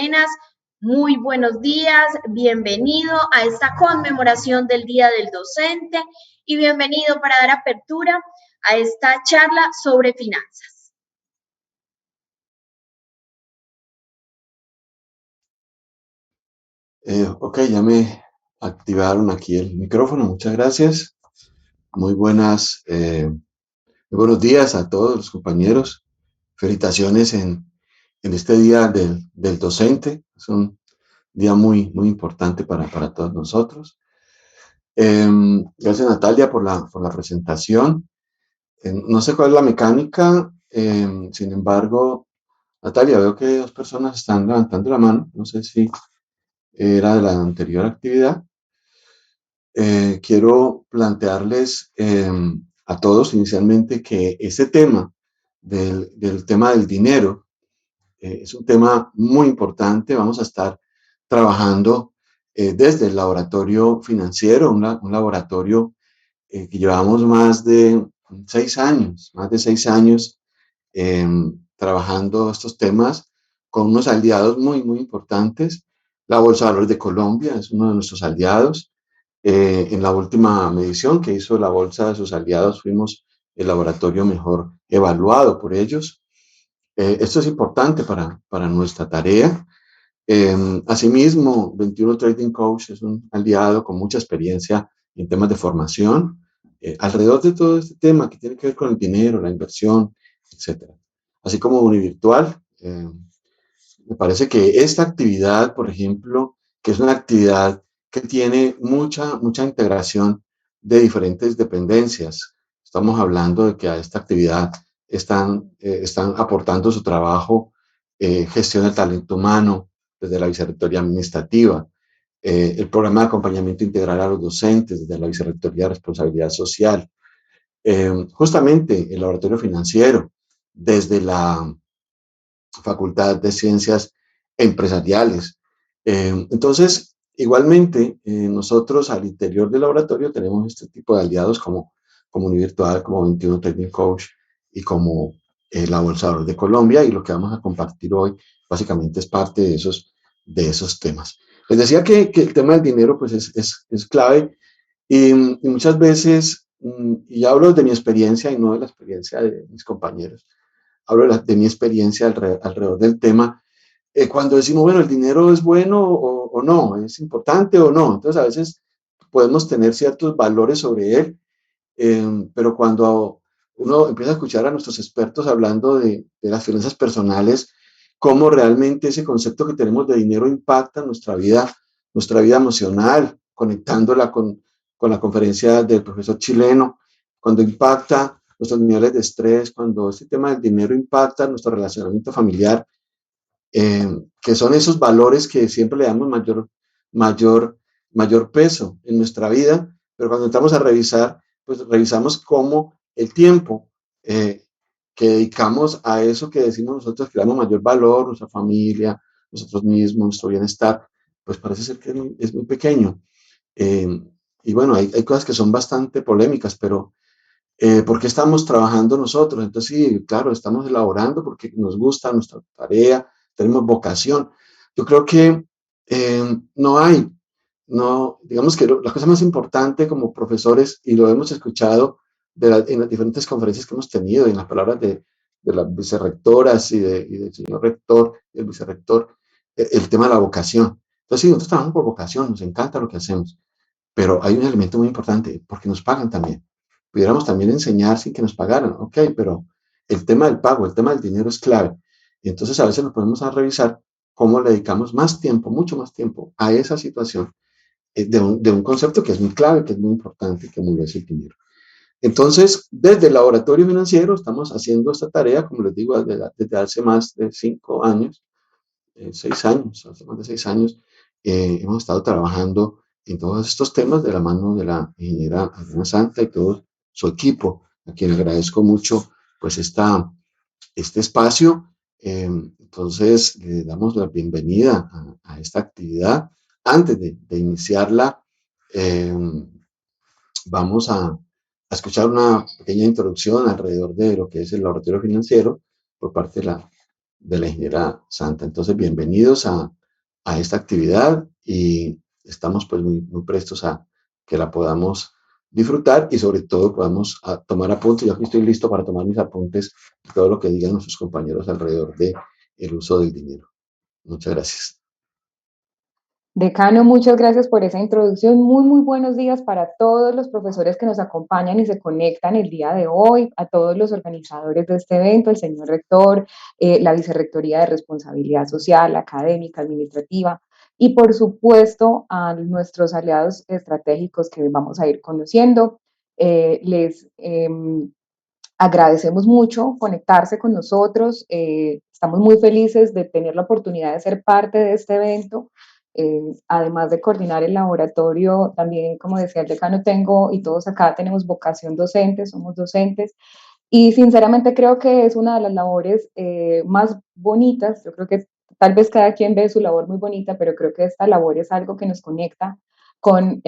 Arenas. Muy buenos días, bienvenido a esta conmemoración del Día del Docente y bienvenido para dar apertura a esta charla sobre finanzas. Ok, ya me activaron aquí el micrófono, muchas gracias. Muy buenos días a todos los compañeros. Felicitaciones en este Día del Docente. Es un día muy importante para todos nosotros. Gracias Natalia por la presentación. No sé cuál es la mecánica, sin embargo, Natalia, veo que dos personas están levantando la mano. No sé si era de la anterior actividad. Quiero plantearles a todos inicialmente que este tema del tema del dinero es un tema muy importante. Vamos a estar trabajando desde el laboratorio financiero, un laboratorio que llevamos más de 6 años trabajando estos temas con unos aliados muy importantes. La Bolsa de Valores de Colombia es uno de nuestros aliados. En la última medición que hizo la Bolsa de sus aliados, fuimos el laboratorio mejor evaluado por ellos. Esto es importante para nuestra tarea. Asimismo, 21 Trading Coach es un aliado con mucha experiencia en temas de formación, alrededor de todo este tema que tiene que ver con el dinero, la inversión, etcétera. Así como Univirtual, me parece que esta actividad, por ejemplo, que es una actividad que tiene mucha integración de diferentes dependencias. Estamos hablando de que a esta actividad están aportando su trabajo, gestión del talento humano desde la Vicerrectoría Administrativa, el programa de acompañamiento integral a los docentes desde la Vicerrectoría de Responsabilidad Social, justamente el laboratorio financiero desde la Facultad de Ciencias Empresariales. Entonces, igualmente, nosotros al interior del laboratorio tenemos este tipo de aliados como Univirtual, como 21 Technical Coach y como la Bolsa de Valores de Colombia, y lo que vamos a compartir hoy básicamente es parte de esos temas. Les decía que el tema del dinero pues es clave y muchas veces, y hablo de mi experiencia y no de la experiencia de mis compañeros, hablo de mi experiencia alrededor del tema. Cuando decimos, bueno, el dinero es bueno o no, es importante o no, entonces a veces podemos tener ciertos valores sobre él, pero cuando uno empieza a escuchar a nuestros expertos hablando de las finanzas personales, cómo realmente ese concepto que tenemos de dinero impacta nuestra vida emocional, conectándola con la conferencia del profesor chileno, cuando impacta nuestros niveles de estrés, cuando este tema del dinero impacta nuestro relacionamiento familiar, que son esos valores que siempre le damos mayor, mayor peso en nuestra vida, pero cuando entramos a revisar, pues revisamos cómo el tiempo que dedicamos a eso que decimos nosotros que damos mayor valor, nuestra familia, nosotros mismos, nuestro bienestar, pues parece ser que es muy pequeño. Eh, y bueno, hay cosas que son bastante polémicas, pero ¿por qué estamos trabajando nosotros? Entonces, sí, claro, estamos elaborando porque nos gusta nuestra tarea, tenemos vocación. Yo creo que digamos que la cosa más importante como profesores, y lo hemos escuchado en las diferentes conferencias que hemos tenido, en las palabras de las vicerrectoras y del señor rector, el vicerrector, el tema de la vocación. Entonces, sí, nosotros trabajamos por vocación, nos encanta lo que hacemos, pero hay un elemento muy importante, porque nos pagan también. Pudiéramos también enseñar sin que nos pagaran, ok, pero el tema del pago, el tema del dinero es clave. Y entonces a veces nos ponemos a revisar cómo le dedicamos más tiempo, mucho más tiempo a esa situación de un concepto que es muy clave, que es muy importante, que muy es el dinero. Entonces, desde el laboratorio financiero estamos haciendo esta tarea, como les digo, desde hace más de 5 años, 6 años, hace más de 6 años, hemos estado trabajando en todos estos temas de la mano de la ingeniera Adriana Santa y todo su equipo, a quien agradezco mucho pues este espacio. Entonces, le damos la bienvenida a esta actividad. Antes de iniciarla, eh, vamos a escuchar una pequeña introducción alrededor de lo que es el laboratorio financiero por parte de la Ingeniería Santa. Entonces, bienvenidos a esta actividad y estamos pues muy prestos a que la podamos disfrutar y sobre todo podamos tomar apuntes. Yo aquí estoy listo para tomar mis apuntes de todo lo que digan nuestros compañeros alrededor de el uso del dinero. Muchas gracias. Decano, muchas gracias por esa introducción. Muy buenos días para todos los profesores que nos acompañan y se conectan el día de hoy, a todos los organizadores de este evento, el señor rector, la Vicerrectoría de Responsabilidad Social, Académica, Administrativa y por supuesto a nuestros aliados estratégicos que vamos a ir conociendo. Les agradecemos mucho conectarse con nosotros. Estamos muy felices de tener la oportunidad de ser parte de este evento. Además de coordinar el laboratorio, también, como decía el decano, tengo y todos acá tenemos vocación docente, somos docentes. Y sinceramente creo que es una de las labores más bonitas. Yo creo que tal vez cada quien ve su labor muy bonita, pero creo que esta labor es algo que nos conecta con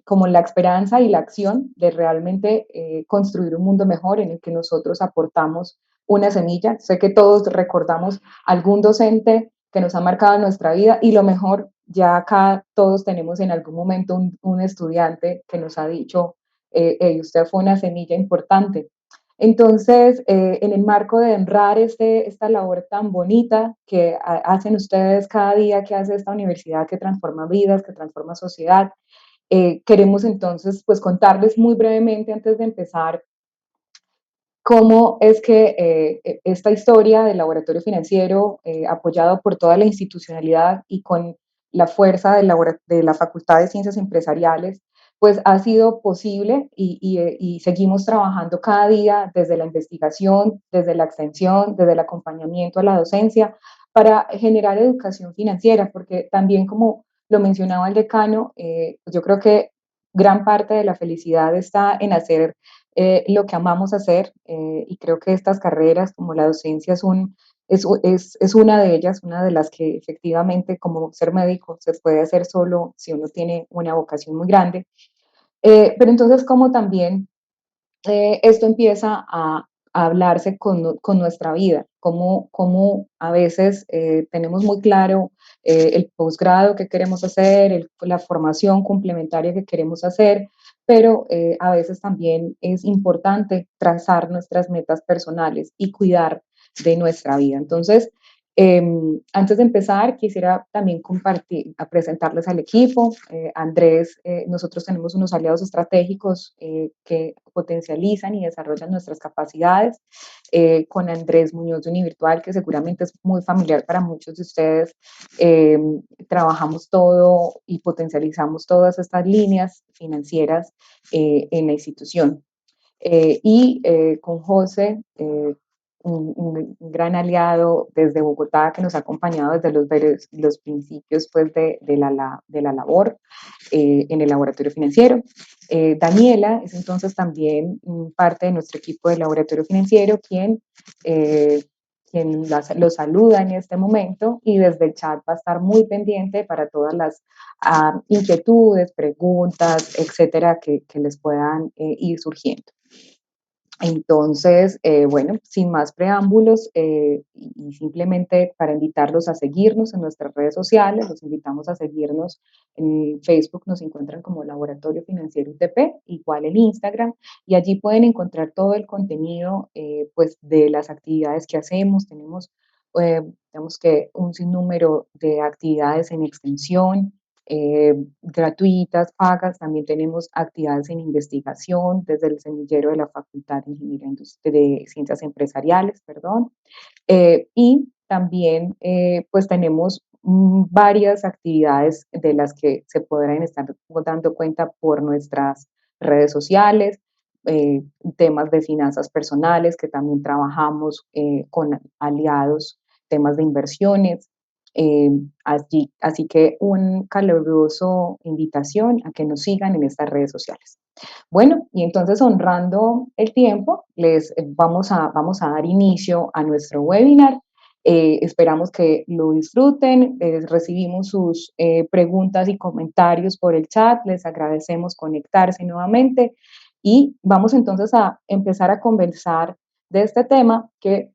como la esperanza y la acción de realmente construir un mundo mejor en el que nosotros aportamos una semilla. Sé que todos recordamos algún docente que nos ha marcado nuestra vida y lo mejor, ya acá todos tenemos en algún momento un estudiante que nos ha dicho, usted fue una semilla importante. Entonces, en el marco de honrar esta labor tan bonita que hacen ustedes cada día, que hace esta universidad que transforma vidas, que transforma sociedad, queremos entonces pues contarles muy brevemente antes de empezar cómo es que esta historia del laboratorio financiero, apoyado por toda la institucionalidad y con la fuerza de la Facultad de Ciencias Empresariales, pues ha sido posible y seguimos trabajando cada día desde la investigación, desde la extensión, desde el acompañamiento a la docencia para generar educación financiera, porque también como lo mencionaba el decano, yo creo que gran parte de la felicidad está en hacer lo que amamos hacer y creo que estas carreras como la docencia es una de ellas, una de las que efectivamente como ser médico se puede hacer solo si uno tiene una vocación muy grande. Pero entonces como también esto empieza a hablarse con nuestra vida, como a veces tenemos muy claro el posgrado que queremos hacer, la formación complementaria que queremos hacer, pero a veces también es importante trazar nuestras metas personales y cuidar de nuestra vida. Entonces, antes de empezar, quisiera también compartir, a presentarles al equipo. Andrés, nosotros tenemos unos aliados estratégicos que potencializan y desarrollan nuestras capacidades. Con Andrés Muñoz de Univirtual, que seguramente es muy familiar para muchos de ustedes, eh, trabajamos todo y potencializamos todas estas líneas financieras en la institución. Con José, un gran aliado desde Bogotá que nos ha acompañado desde los principios pues, de la labor en el laboratorio financiero. Daniela es entonces también parte de nuestro equipo de laboratorio financiero eh, quien lo saluda en este momento y desde el chat va a estar muy pendiente para todas las inquietudes, preguntas, etcétera, que les puedan ir surgiendo. Entonces, bueno, sin más preámbulos y simplemente para invitarlos a seguirnos en nuestras redes sociales, los invitamos a seguirnos en Facebook, nos encuentran como Laboratorio Financiero UTP, igual en Instagram, y allí pueden encontrar todo el contenido pues de las actividades que hacemos. Tenemos, digamos que un sinnúmero de actividades en extensión, gratuitas, pagas. También tenemos actividades en investigación desde el semillero de la Facultad de Ingeniería de Ciencias Empresariales, perdón. Y también pues tenemos varias actividades de las que se podrán estar dando cuenta por nuestras redes sociales, temas de finanzas personales que también trabajamos con aliados, temas de inversiones, así que un caluroso invitación a que nos sigan en estas redes sociales. Bueno, y entonces honrando el tiempo, les vamos a dar inicio a nuestro webinar. Esperamos que lo disfruten, recibimos sus preguntas y comentarios por el chat, les agradecemos conectarse nuevamente y vamos entonces a empezar a conversar de este tema que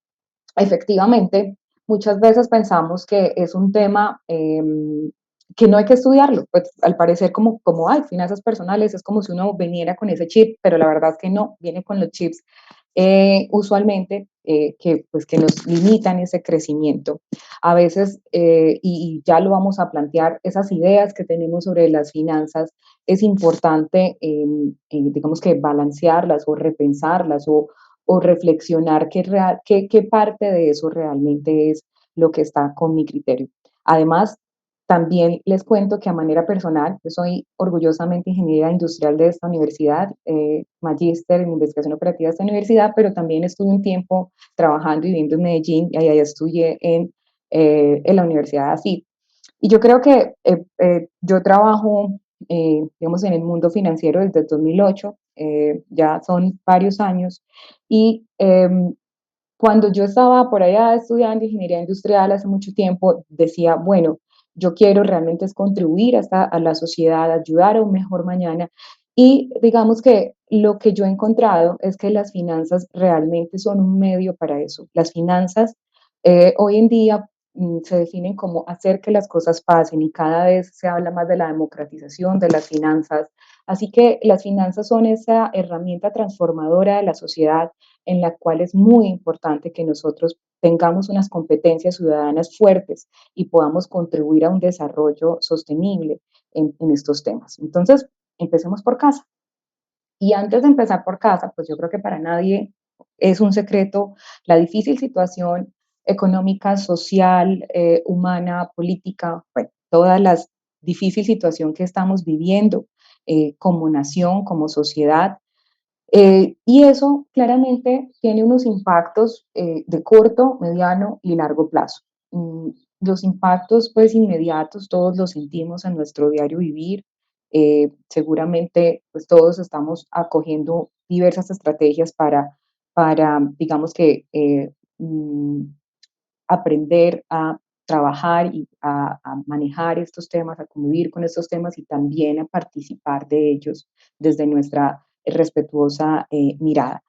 efectivamente, muchas veces pensamos que es un tema que no hay que estudiarlo, pues al parecer como hay finanzas personales, es como si uno viniera con ese chip, pero la verdad es que no, viene con los chips usualmente que nos limitan ese crecimiento. A veces, y ya lo vamos a plantear, esas ideas que tenemos sobre las finanzas, es importante, digamos que balancearlas o repensarlas o reflexionar qué parte de eso realmente es lo que está con mi criterio. Además, también les cuento que a manera personal, yo soy orgullosamente ingeniera industrial de esta universidad, magíster en investigación operativa de esta universidad, pero también estuve un tiempo trabajando y viviendo en Medellín y allá estudié en la Universidad de ASID. Y yo creo que yo trabajo, digamos, en el mundo financiero desde el 2008, ya son varios años, y cuando yo estaba por allá estudiando ingeniería industrial hace mucho tiempo, decía, bueno, yo quiero realmente es contribuir a la sociedad, ayudar a un mejor mañana. Y digamos que lo que yo he encontrado es que las finanzas realmente son un medio para eso. Las finanzas hoy en día se definen como hacer que las cosas pasen y cada vez se habla más de la democratización de las finanzas. Así que las finanzas son esa herramienta transformadora de la sociedad en la cual es muy importante que nosotros tengamos unas competencias ciudadanas fuertes y podamos contribuir a un desarrollo sostenible en estos temas. Entonces, empecemos por casa. Y antes de empezar por casa, pues yo creo que para nadie es un secreto la difícil situación económica, social, humana, política, bueno, toda la difícil situación que estamos viviendo como nación, como sociedad, y eso claramente tiene unos impactos de corto, mediano y largo plazo. Mm, los impactos pues inmediatos todos los sentimos en nuestro diario vivir. Seguramente pues todos estamos acogiendo diversas estrategias para digamos que aprender a trabajar y a manejar estos temas, a convivir con estos temas y también a participar de ellos desde nuestra respetuosa mirada.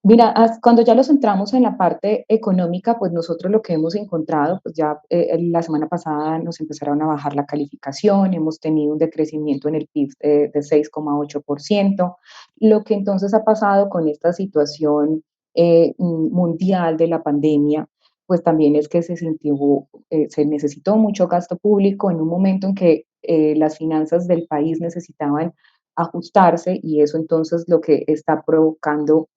Mira, cuando ya los centramos en la parte económica, pues nosotros lo que hemos encontrado, pues ya la semana pasada nos empezaron a bajar la calificación, hemos tenido un decrecimiento en el PIB de 6,8%, lo que entonces ha pasado con esta situación mundial de la pandemia, pues también es que se necesitó mucho gasto público en un momento en que las finanzas del país necesitaban ajustarse y eso entonces lo que está provocando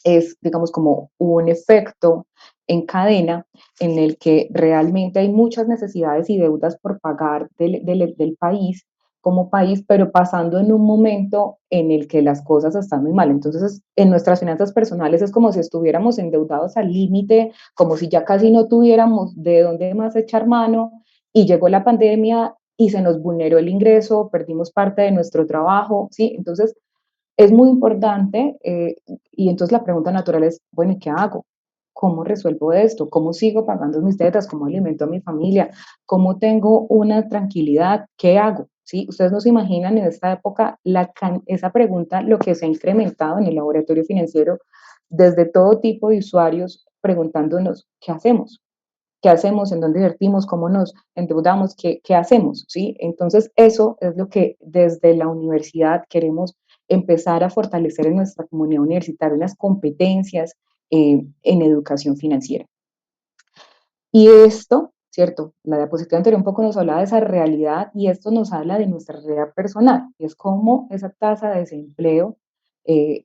es, digamos, como un efecto en cadena en el que realmente hay muchas necesidades y deudas por pagar del país como país, pero pasando en un momento en el que las cosas están muy mal. Entonces, en nuestras finanzas personales es como si estuviéramos endeudados al límite, como si ya casi no tuviéramos de dónde más echar mano y llegó la pandemia y se nos vulneró el ingreso, perdimos parte de nuestro trabajo, ¿sí? Entonces, es muy importante y entonces la pregunta natural es, bueno, ¿y qué hago? ¿Cómo resuelvo esto? ¿Cómo sigo pagando mis deudas? ¿Cómo alimento a mi familia? ¿Cómo tengo una tranquilidad? ¿Qué hago? ¿Sí? Ustedes no se imaginan en esta época esa pregunta, lo que se ha incrementado en el laboratorio financiero desde todo tipo de usuarios preguntándonos, ¿qué hacemos? ¿Qué hacemos? ¿En dónde invertimos? ¿Cómo nos endeudamos? ¿Qué hacemos? ¿Sí? Entonces, eso es lo que desde la universidad queremos empezar a fortalecer en nuestra comunidad universitaria, unas competencias en educación financiera. Y esto, ¿cierto? La diapositiva anterior un poco nos hablaba de esa realidad y esto nos habla de nuestra realidad personal, y es cómo esa tasa de desempleo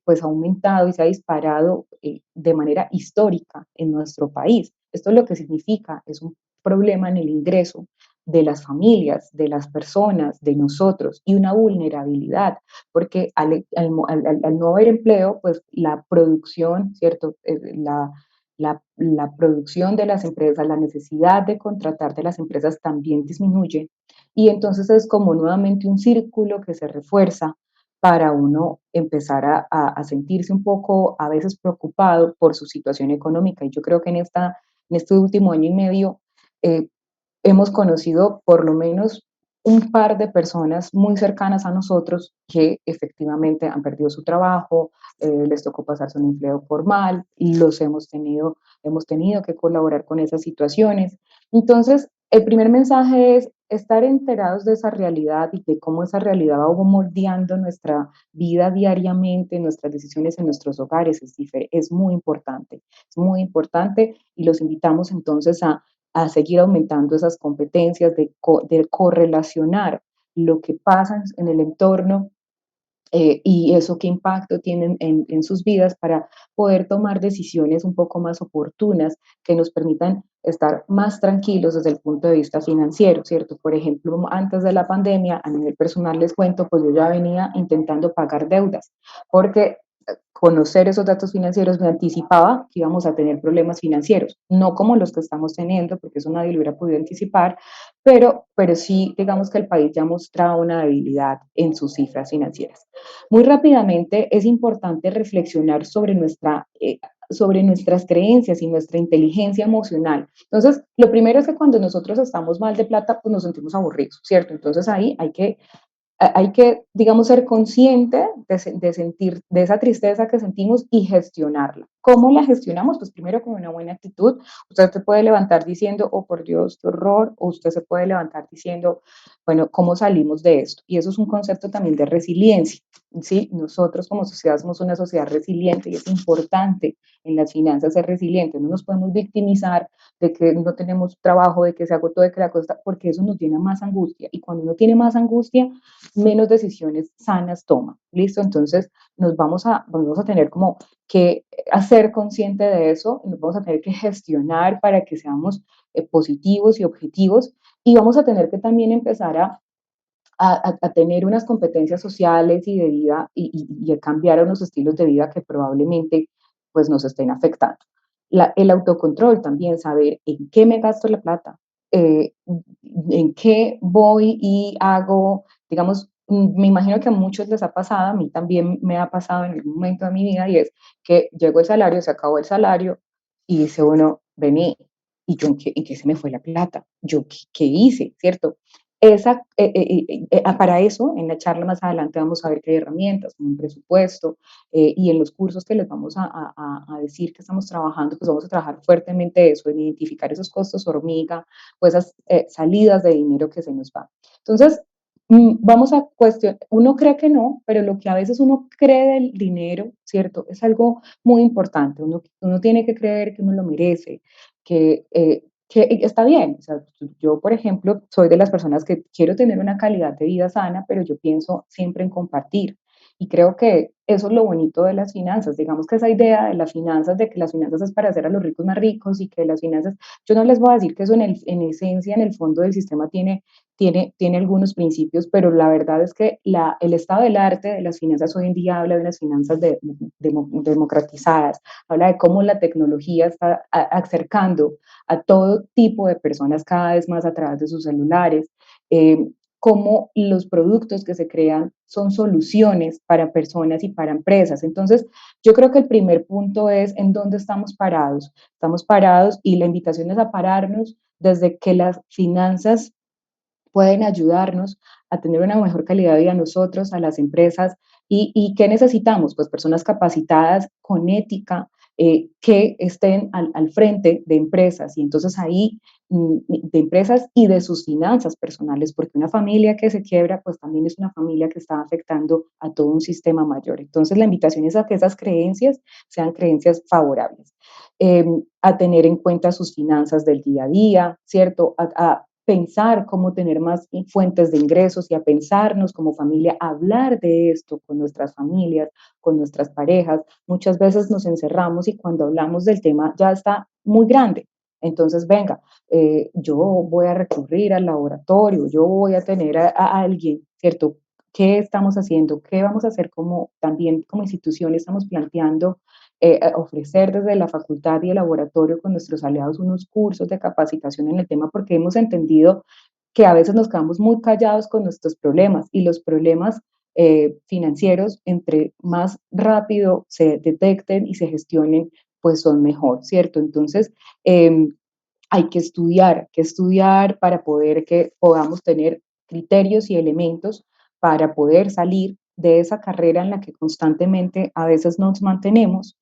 pues ha aumentado y se ha disparado de manera histórica en nuestro país. Esto lo que significa es un problema en el ingreso de las familias, de las personas, de nosotros y una vulnerabilidad, porque al no haber empleo, pues la producción, ¿cierto? La producción de las empresas, la necesidad de contratar de las empresas también disminuye y entonces es como nuevamente un círculo que se refuerza para uno empezar a sentirse un poco a veces preocupado por su situación económica. Y yo creo que en este último año y medio eh, hemos conocido por lo menos un par de personas muy cercanas a nosotros que efectivamente han perdido su trabajo, les tocó pasarse un empleo formal, los hemos tenido hemos tenido que colaborar con esas situaciones. Entonces, el primer mensaje es estar enterados de esa realidad y de cómo esa realidad va moldeando nuestra vida diariamente, nuestras decisiones en nuestros hogares, es muy importante y los invitamos entonces a seguir aumentando esas competencias de correlacionar lo que pasa en el entorno y eso qué impacto tienen en sus vidas para poder tomar decisiones un poco más oportunas que nos permitan estar más tranquilos desde el punto de vista financiero, ¿cierto? Por ejemplo, antes de la pandemia, a nivel personal les cuento, pues yo ya venía intentando pagar deudas, porque conocer esos datos financieros me anticipaba que íbamos a tener problemas financieros, no como los que estamos teniendo, porque eso nadie lo hubiera podido anticipar, pero sí, digamos que el país ya mostraba una debilidad en sus cifras financieras. Muy rápidamente es importante reflexionar sobre nuestras creencias y nuestra inteligencia emocional. Entonces, lo primero es que cuando nosotros estamos mal de plata, pues nos sentimos aburridos, ¿cierto? Entonces ahí hay que, digamos, ser consciente de sentir, de esa tristeza que sentimos y gestionarla. ¿Cómo la gestionamos? Pues primero con una buena actitud. Usted se puede levantar diciendo, oh por Dios, qué horror, o usted se puede levantar diciendo, bueno, ¿cómo salimos de esto? Y eso es un concepto también de resiliencia. ¿Sí? Nosotros como sociedad somos una sociedad resiliente y es importante en las finanzas ser resiliente. No nos podemos victimizar de que no tenemos trabajo, de que se agotó, de que la cosa, porque eso nos llena más angustia. Y cuando uno tiene más angustia, menos decisiones sanas toma. ¿Listo? Entonces vamos a tener como que hacer consciente de eso, nos vamos a tener que gestionar para que seamos positivos y objetivos y vamos a tener que también empezar a tener unas competencias sociales y de vida y a cambiar unos estilos de vida que probablemente pues nos estén afectando. El autocontrol también, saber en qué me gasto la plata, eh, en qué voy y hago, digamos, me imagino que a muchos les ha pasado, a mí también me ha pasado en algún momento de mi vida y es que llegó el salario, se acabó el salario y dice uno, vení, ¿y yo en qué se me fue la plata? ¿Yo qué hice? ¿Cierto? Para eso, en la charla más adelante vamos a ver que hay herramientas, como un presupuesto, y en los cursos que les vamos a decir que estamos trabajando, pues vamos a trabajar fuertemente eso, en identificar esos costos hormiga o esas salidas de dinero que se nos van. Entonces, vamos a cuestionar, uno cree que no, pero lo que a veces uno cree del dinero, ¿cierto? Es algo muy importante. Uno tiene que creer que uno lo merece, que está bien. O sea, yo, por ejemplo, soy de las personas que quiero tener una calidad de vida sana, pero yo pienso siempre en compartir. Y creo que eso es lo bonito de las finanzas. Digamos que esa idea de las finanzas, de que las finanzas es para hacer a los ricos más ricos y que las finanzas, yo no les voy a decir que eso en esencia, en el fondo del sistema tiene algunos principios, pero la verdad es que el estado del arte de las finanzas hoy en día habla de unas finanzas democratizadas, habla de cómo la tecnología está acercando a todo tipo de personas cada vez más a través de sus celulares, cómo los productos que se crean son soluciones para personas y para empresas. Entonces, yo creo que el primer punto es en dónde estamos parados. Estamos parados y la invitación es a pararnos desde que las finanzas pueden ayudarnos a tener una mejor calidad de vida a nosotros, a las empresas. ¿Y qué necesitamos? Pues personas capacitadas con ética, que estén al frente de empresas y entonces ahí de empresas y de sus finanzas personales, porque una familia que se quiebra, pues también es una familia que está afectando a todo un sistema mayor. Entonces la invitación es a que esas creencias sean creencias favorables, a tener en cuenta sus finanzas del día a día, ¿cierto? A pensar cómo tener más fuentes de ingresos y a pensarnos como familia, a hablar de esto con nuestras familias, con nuestras parejas. Muchas veces nos encerramos y cuando hablamos del tema ya está muy grande. Entonces, venga, yo voy a recurrir al laboratorio, yo voy a tener a alguien, ¿cierto? ¿Qué estamos haciendo? ¿Qué vamos a hacer como también como institución estamos planteando ofrecer desde la facultad y el laboratorio con nuestros aliados unos cursos de capacitación en el tema porque hemos entendido que a veces nos quedamos muy callados con nuestros problemas y los problemas financieros, entre más rápido se detecten y se gestionen, pues son mejor, ¿cierto? Entonces, hay que estudiar para poder que podamos tener criterios y elementos para poder salir de esa carrera en la que constantemente a veces nos mantenemos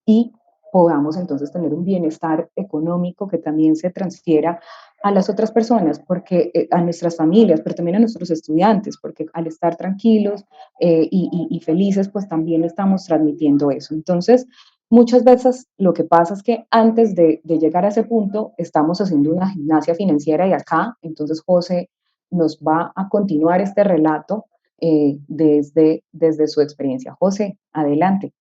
y podamos entonces tener un bienestar económico que también se transfiera a las otras personas, porque a nuestras familias, pero también a nuestros estudiantes, porque al estar tranquilos y felices, pues también estamos transmitiendo eso. Entonces, muchas veces lo que pasa es que antes de llegar a ese punto, estamos haciendo una gimnasia financiera y acá, entonces José nos va a continuar este relato desde su experiencia. José, adelante.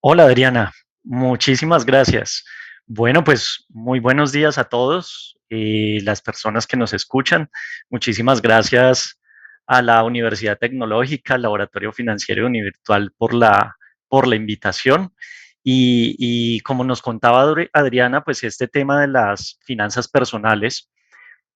Hola Adriana, muchísimas gracias. Bueno, pues muy buenos días a todos y las personas que nos escuchan. Muchísimas gracias a la Universidad Tecnológica, al Laboratorio Financiero y Univirtual por la invitación. Y como nos contaba Adriana, pues este tema de las finanzas personales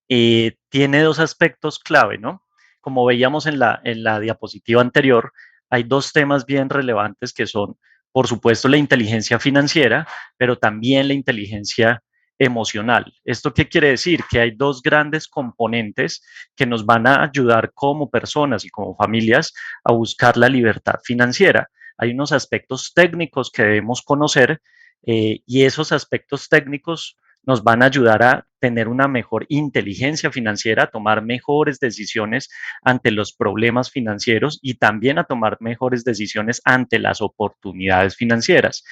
tiene dos aspectos clave, ¿no? Como veíamos en la diapositiva anterior, hay dos temas bien relevantes que son, por supuesto, la inteligencia financiera, pero también la inteligencia emocional. ¿Esto qué quiere decir? Que hay dos grandes componentes que nos van a ayudar como personas y como familias a buscar la libertad financiera. Hay unos aspectos técnicos que debemos conocer y esos aspectos técnicos nos van a ayudar a tener una mejor inteligencia financiera, a tomar mejores decisiones ante los problemas financieros y también a tomar mejores decisiones ante las oportunidades financieras.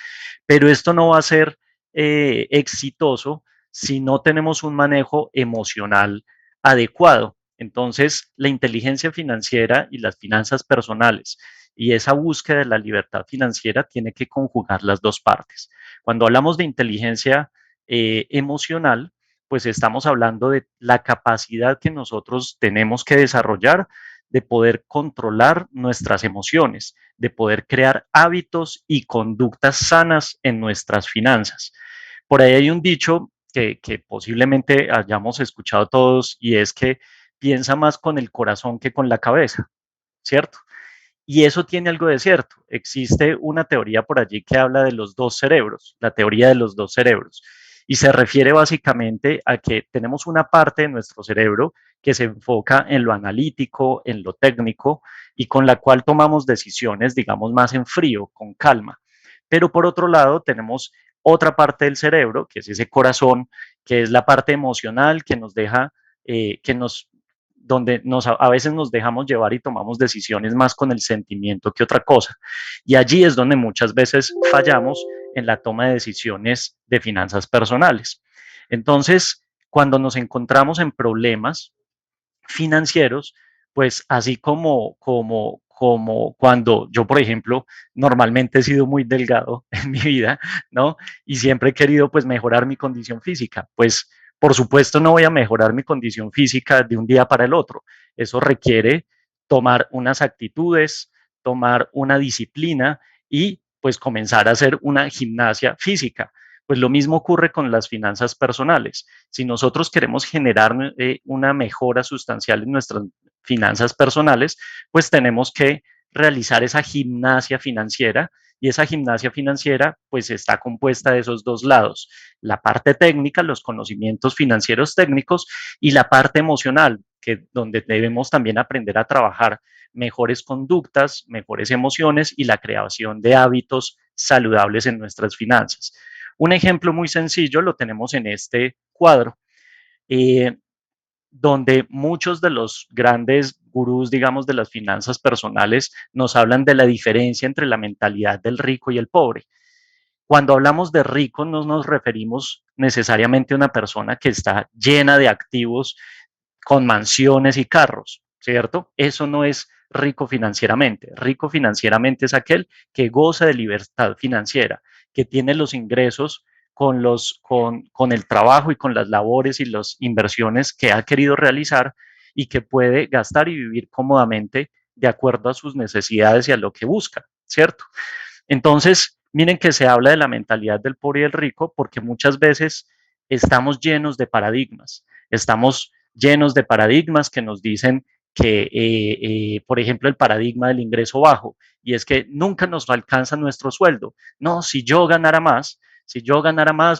Pero esto no va a ser exitoso si no tenemos un manejo emocional adecuado. Entonces, la inteligencia financiera y las finanzas personales y esa búsqueda de la libertad financiera tiene que conjugar las dos partes. Cuando hablamos de inteligencia emocional, pues estamos hablando de la capacidad que nosotros tenemos que desarrollar de poder controlar nuestras emociones, de poder crear hábitos y conductas sanas en nuestras finanzas. Por ahí hay un dicho que posiblemente hayamos escuchado todos y es que piensa más con el corazón que con la cabeza, ¿cierto? Y eso tiene algo de cierto. Existe una teoría por allí que habla de los dos cerebros, la teoría de los dos cerebros. Y se refiere básicamente a que tenemos una parte de nuestro cerebro que se enfoca en lo analítico, en lo técnico y con la cual tomamos decisiones, digamos, más en frío, con calma. Pero por otro lado, tenemos otra parte del cerebro, que es ese corazón, que es la parte emocional que nos deja, que nos donde a veces nos dejamos llevar y tomamos decisiones más con el sentimiento que otra cosa. Y allí es donde muchas veces fallamos en la toma de decisiones de finanzas personales. Entonces, cuando nos encontramos en problemas financieros, pues así como cuando yo, por ejemplo, normalmente he sido muy delgado en mi vida, ¿no? Y siempre he querido pues mejorar mi condición física, pues por supuesto no voy a mejorar mi condición física de un día para el otro. Eso requiere tomar unas actitudes, tomar una disciplina y pues comenzar a hacer una gimnasia física. Pues lo mismo ocurre con las finanzas personales. Si nosotros queremos generar una mejora sustancial en nuestras finanzas personales, pues tenemos que realizar esa gimnasia financiera y esa gimnasia financiera pues está compuesta de esos dos lados, la parte técnica, los conocimientos financieros técnicos y la parte emocional, que donde debemos también aprender a trabajar mejores conductas, mejores emociones y la creación de hábitos saludables en nuestras finanzas. Un ejemplo muy sencillo lo tenemos en este cuadro, eh, donde muchos de los grandes gurús, digamos, de las finanzas personales nos hablan de la diferencia entre la mentalidad del rico y el pobre. Cuando hablamos de rico no nos referimos necesariamente a una persona que está llena de activos con mansiones y carros, ¿cierto? Eso no es rico financieramente. Rico financieramente es aquel que goza de libertad financiera, que tiene los ingresos con el trabajo y con las labores y las inversiones que ha querido realizar y que puede gastar y vivir cómodamente de acuerdo a sus necesidades y a lo que busca, ¿cierto? Entonces, miren que se habla de la mentalidad del pobre y del rico porque muchas veces estamos llenos de paradigmas, estamos llenos de paradigmas que nos dicen que, por ejemplo, el paradigma del ingreso bajo, y es que nunca nos alcanza nuestro sueldo. No, si yo ganara más,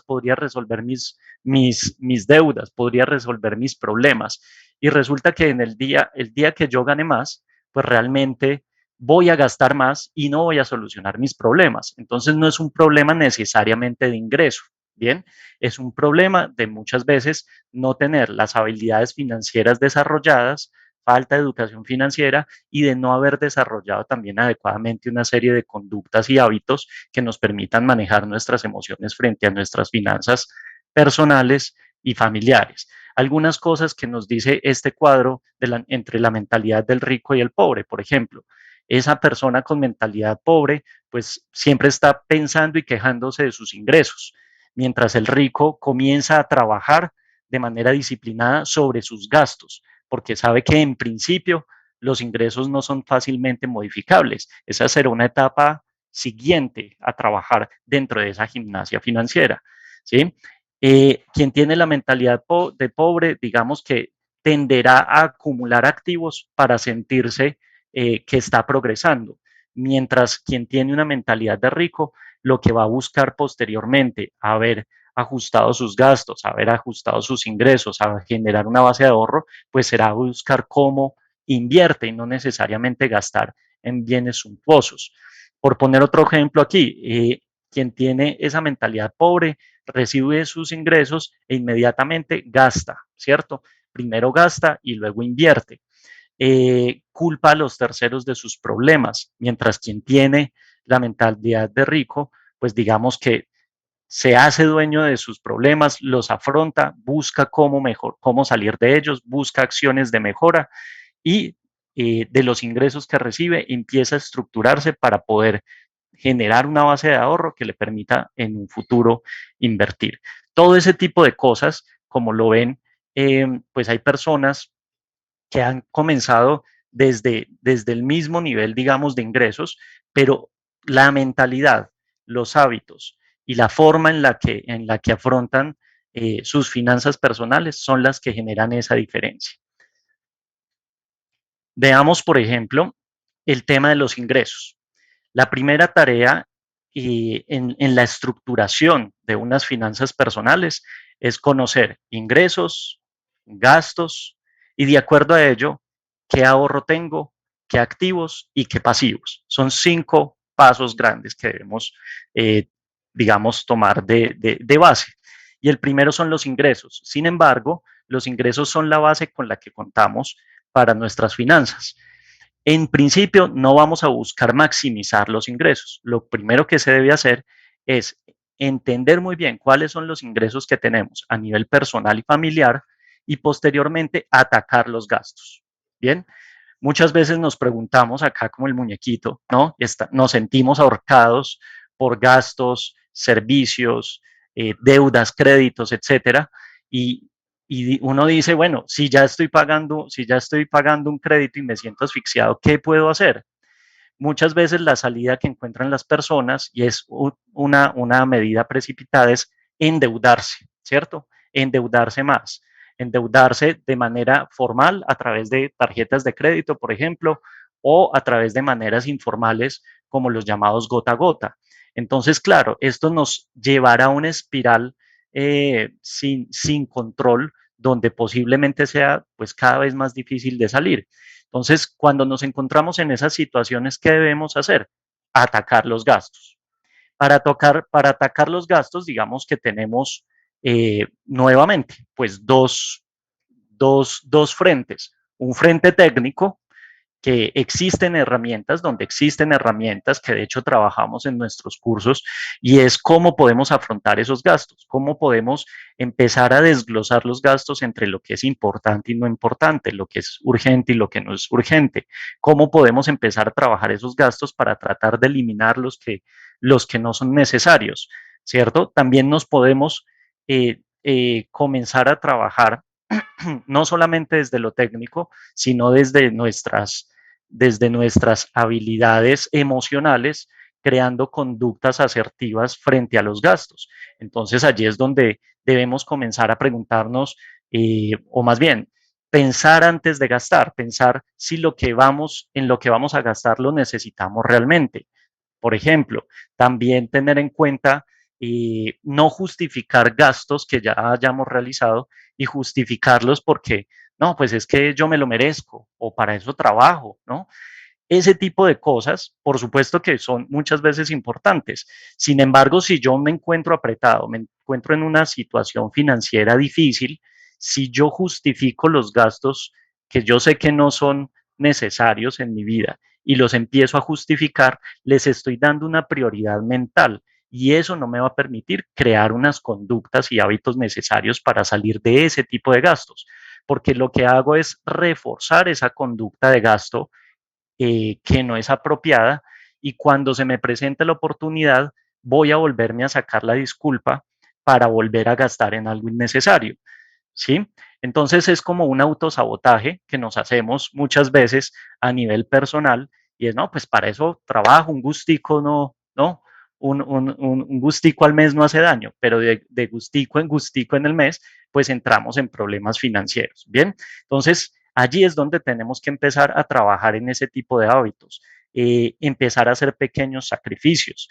podría resolver mis deudas, podría resolver mis problemas. Y resulta que en el día que yo gane más, pues realmente voy a gastar más y no voy a solucionar mis problemas. Entonces no es un problema necesariamente de ingreso, ¿bien? Es un problema de muchas veces no tener las habilidades financieras desarrolladas, falta de educación financiera y de no haber desarrollado también adecuadamente una serie de conductas y hábitos que nos permitan manejar nuestras emociones frente a nuestras finanzas personales y familiares. Algunas cosas que nos dice este cuadro entre la mentalidad del rico y el pobre, por ejemplo, esa persona con mentalidad pobre, pues siempre está pensando y quejándose de sus ingresos, mientras el rico comienza a trabajar de manera disciplinada sobre sus gastos, porque sabe que en principio los ingresos no son fácilmente modificables. Esa será una etapa siguiente a trabajar dentro de esa gimnasia financiera, ¿sí? Quien tiene la mentalidad de pobre, digamos que tenderá a acumular activos para sentirse que está progresando, mientras quien tiene una mentalidad de rico, lo que va a buscar posteriormente, haber ajustado sus gastos, haber ajustado sus ingresos, a generar una base de ahorro, pues será buscar cómo invierte y no necesariamente gastar en bienes suntuosos. Por poner otro ejemplo aquí, quien tiene esa mentalidad pobre recibe sus ingresos e inmediatamente gasta, ¿cierto? Primero gasta y luego invierte. Culpa a los terceros de sus problemas, mientras quien tiene la mentalidad de rico, pues digamos que se hace dueño de sus problemas, los afronta, busca cómo salir de ellos, busca acciones de mejora y de los ingresos que recibe empieza a estructurarse para poder generar una base de ahorro que le permita en un futuro invertir. Todo ese tipo de cosas, como lo ven, pues hay personas que han comenzado desde el mismo nivel, digamos, de ingresos, pero la mentalidad, los hábitos y la forma en la que afrontan sus finanzas personales son las que generan esa diferencia. Veamos, por ejemplo, el tema de los ingresos. La primera tarea en la estructuración de unas finanzas personales es conocer ingresos, gastos y de acuerdo a ello, qué ahorro tengo, qué activos y qué pasivos. Son 5 pasos grandes que debemos, eh, digamos, tomar de base. Y el primero son los ingresos. Sin embargo, los ingresos son la base con la que contamos para nuestras finanzas. En principio, no vamos a buscar maximizar los ingresos. Lo primero que se debe hacer es entender muy bien cuáles son los ingresos que tenemos a nivel personal y familiar y posteriormente atacar los gastos. Bien, muchas veces nos preguntamos acá como el muñequito, ¿no? Nos sentimos ahorcados por gastos, servicios, deudas, créditos, etcétera, y, y uno dice, bueno, si ya estoy pagando un crédito y me siento asfixiado, ¿qué puedo hacer? Muchas veces la salida que encuentran las personas, y es una medida precipitada, es endeudarse, ¿cierto? Endeudarse más, endeudarse de manera formal a través de tarjetas de crédito, por ejemplo, o a través de maneras informales como los llamados gota a gota. Entonces, claro, esto nos llevará a una espiral sin control, donde posiblemente sea pues cada vez más difícil de salir. Entonces, cuando nos encontramos en esas situaciones, ¿qué debemos hacer? Atacar los gastos. Para atacar los gastos, digamos que tenemos nuevamente pues dos frentes. Un frente técnico, que existen herramientas que de hecho trabajamos en nuestros cursos y es cómo podemos afrontar esos gastos, cómo podemos empezar a desglosar los gastos entre lo que es importante y no importante, lo que es urgente y lo que no es urgente, cómo podemos empezar a trabajar esos gastos para tratar de eliminar los que no son necesarios, ¿cierto? También nos podemos comenzar a trabajar no solamente desde lo técnico, sino desde nuestras habilidades emocionales, creando conductas asertivas frente a los gastos. Entonces allí es donde debemos comenzar a preguntarnos, o más bien, pensar antes de gastar, pensar si en lo que vamos a gastar lo necesitamos realmente. Por ejemplo, también tener en cuenta no justificar gastos que ya hayamos realizado y justificarlos porque, no, pues es que yo me lo merezco o para eso trabajo, ¿no? ese tipo de cosas, por supuesto que son muchas veces importantes. Sin embargo, si yo me encuentro apretado, me encuentro en una situación financiera difícil, si yo justifico los gastos que yo sé que no son necesarios en mi vida y los empiezo a justificar, les estoy dando una prioridad mental y eso no me va a permitir crear unas conductas y hábitos necesarios para salir de ese tipo de gastos, porque lo que hago es reforzar esa conducta de gasto que no es apropiada y cuando se me presente la oportunidad voy a volverme a sacar la disculpa para volver a gastar en algo innecesario. ¿Sí? Entonces es como un autosabotaje que nos hacemos muchas veces a nivel personal y es, no, pues para eso trabajo, un gustico no, no, un gustico al mes no hace daño, pero de gustico en el mes, pues entramos en problemas financieros, ¿bien? Entonces allí es donde tenemos que empezar a trabajar en ese tipo de hábitos, empezar a hacer pequeños sacrificios,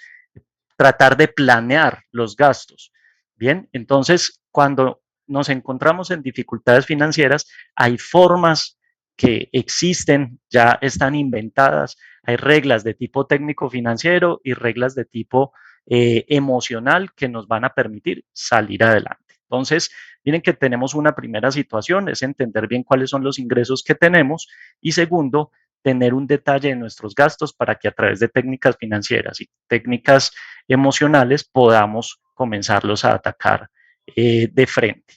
tratar de planear los gastos, ¿bien? Entonces, cuando nos encontramos en dificultades financieras, hay formas que existen, ya están inventadas, hay reglas de tipo técnico financiero y reglas de tipo emocional que nos van a permitir salir adelante. Entonces, miren que tenemos una primera situación, es entender bien cuáles son los ingresos que tenemos y segundo, tener un detalle de nuestros gastos para que a través de técnicas financieras y técnicas emocionales podamos comenzarlos a atacar de frente.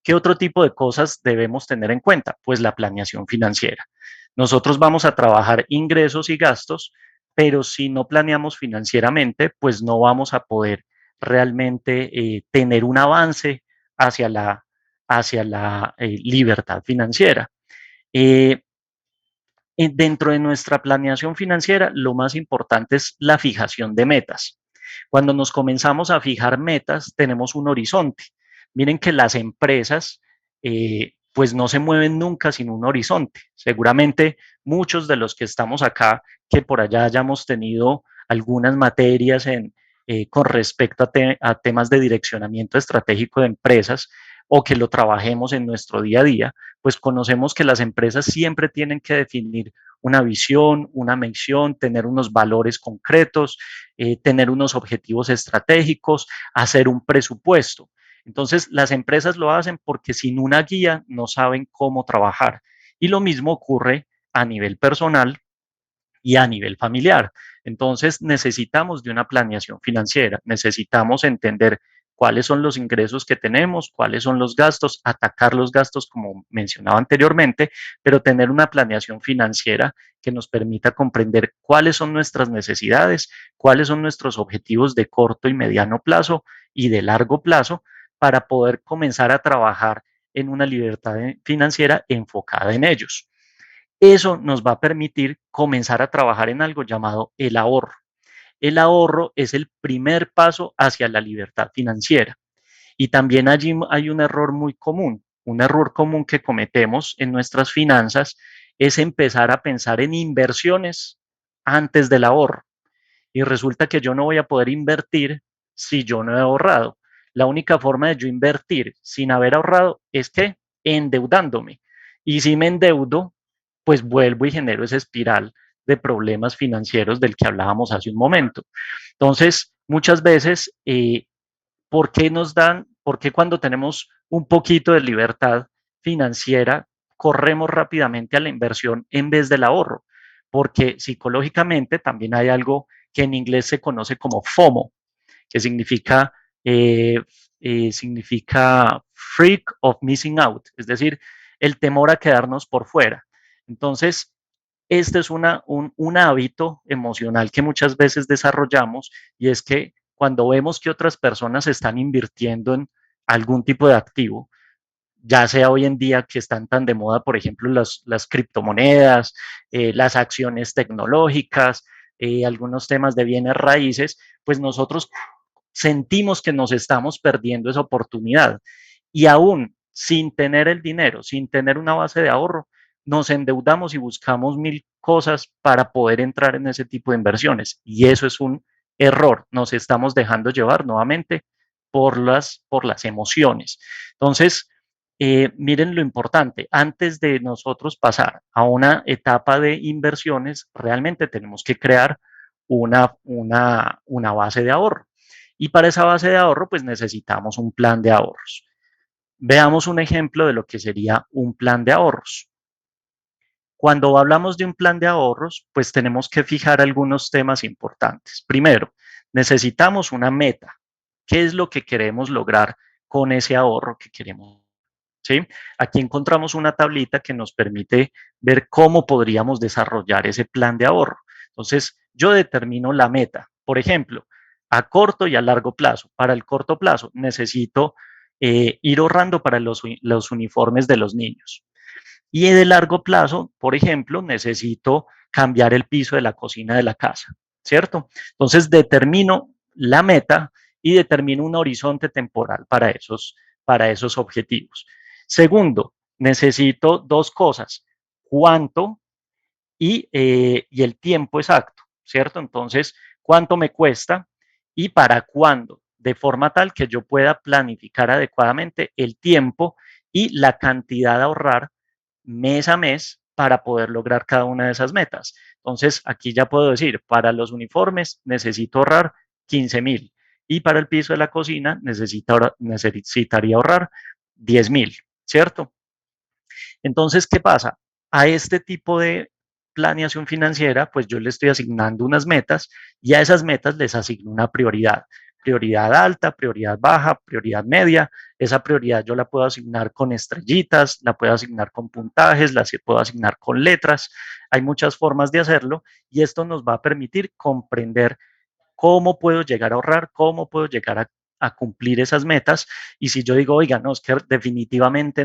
¿Qué otro tipo de cosas debemos tener en cuenta? Pues la planeación financiera. Nosotros vamos a trabajar ingresos y gastos, pero si no planeamos financieramente, pues no vamos a poder realmente tener un avance hacia la libertad financiera. Eh, Dentro de nuestra planeación financiera, lo más importante es la fijación de metas. Cuando nos comenzamos a fijar metas, tenemos un horizonte. Miren que las empresas, pues no se mueven nunca sin un horizonte. Seguramente muchos de los que estamos acá, que por allá hayamos tenido algunas materias con respecto a temas de direccionamiento estratégico de empresas o que lo trabajemos en nuestro día a día, pues conocemos que las empresas siempre tienen que definir una visión, una misión, tener unos valores concretos, tener unos objetivos estratégicos, hacer un presupuesto. Entonces, las empresas lo hacen porque sin una guía no saben cómo trabajar. Y lo mismo ocurre a nivel personal y a nivel familiar. Entonces necesitamos de una planeación financiera, necesitamos entender cuáles son los ingresos que tenemos, cuáles son los gastos, atacar los gastos como mencionaba anteriormente, pero tener una planeación financiera que nos permita comprender cuáles son nuestras necesidades, cuáles son nuestros objetivos de corto y mediano plazo y de largo plazo para poder comenzar a trabajar en una libertad financiera enfocada en ellos. Eso nos va a permitir comenzar a trabajar en algo llamado el ahorro. El ahorro es el primer paso hacia la libertad financiera. Y también allí hay un error muy común. Un error común que cometemos en nuestras finanzas es empezar a pensar en inversiones antes del ahorro. Y resulta que yo no voy a poder invertir si yo no he ahorrado. La única forma de yo invertir sin haber ahorrado es que endeudándome. Y si me endeudo, pues vuelvo y genero esa espiral de problemas financieros del que hablábamos hace un momento. Entonces, muchas veces, por qué cuando tenemos un poquito de libertad financiera, corremos rápidamente a la inversión en vez del ahorro? Porque psicológicamente también hay algo que en inglés se conoce como FOMO, que eh, significa freak of missing out, es decir, el temor a quedarnos por fuera. Entonces, este es un hábito emocional que muchas veces desarrollamos y es que cuando vemos que otras personas están invirtiendo en algún tipo de activo, ya sea hoy en día que están tan de moda, por ejemplo, las criptomonedas, las acciones tecnológicas, algunos temas de bienes raíces, pues nosotros sentimos que nos estamos perdiendo esa oportunidad. Y aún sin tener el dinero, sin tener una base de ahorro, nos endeudamos y buscamos mil cosas para poder entrar en ese tipo de inversiones. Y eso es un error. Nos estamos dejando llevar nuevamente por las emociones. Entonces, miren lo importante, antes de nosotros pasar a una etapa de inversiones, realmente tenemos que crear una base de ahorro. Y para esa base de ahorro, pues necesitamos un plan de ahorros. Veamos un ejemplo de lo que sería un plan de ahorros. Cuando hablamos de un plan de ahorros, pues tenemos que fijar algunos temas importantes. Primero, necesitamos una meta. ¿Qué es lo que queremos lograr con ese ahorro que queremos? ¿Sí? Aquí encontramos una tablita que nos permite ver cómo podríamos desarrollar ese plan de ahorro. Entonces, yo determino la meta. Por ejemplo, a corto y a largo plazo. Para el corto plazo, necesito ir ahorrando para los uniformes de los niños. Y de largo plazo, por ejemplo, necesito cambiar el piso de la cocina de la casa, ¿cierto? Entonces determino la meta y determino un horizonte temporal para esos objetivos. Segundo, necesito dos cosas, cuánto y el tiempo exacto, ¿cierto? Entonces, cuánto me cuesta y para cuándo, de forma tal que yo pueda planificar adecuadamente el tiempo y la cantidad a ahorrar mes a mes para poder lograr cada una de esas metas. Entonces, aquí ya puedo decir, para los uniformes necesito ahorrar 15,000 y para el piso de la cocina necesitaría ahorrar 10,000, ¿cierto? Entonces, ¿qué pasa? A este tipo de planeación financiera, pues yo le estoy asignando unas metas y a esas metas les asigno una prioridad. Prioridad alta, prioridad baja, prioridad media. Esa prioridad yo la puedo asignar con estrellitas, la puedo asignar con puntajes, la puedo asignar con letras. Hay muchas formas de hacerlo y esto nos va a permitir comprender cómo puedo llegar a ahorrar, cómo puedo llegar a cumplir esas metas. Y si yo digo, oiga, no, es que definitivamente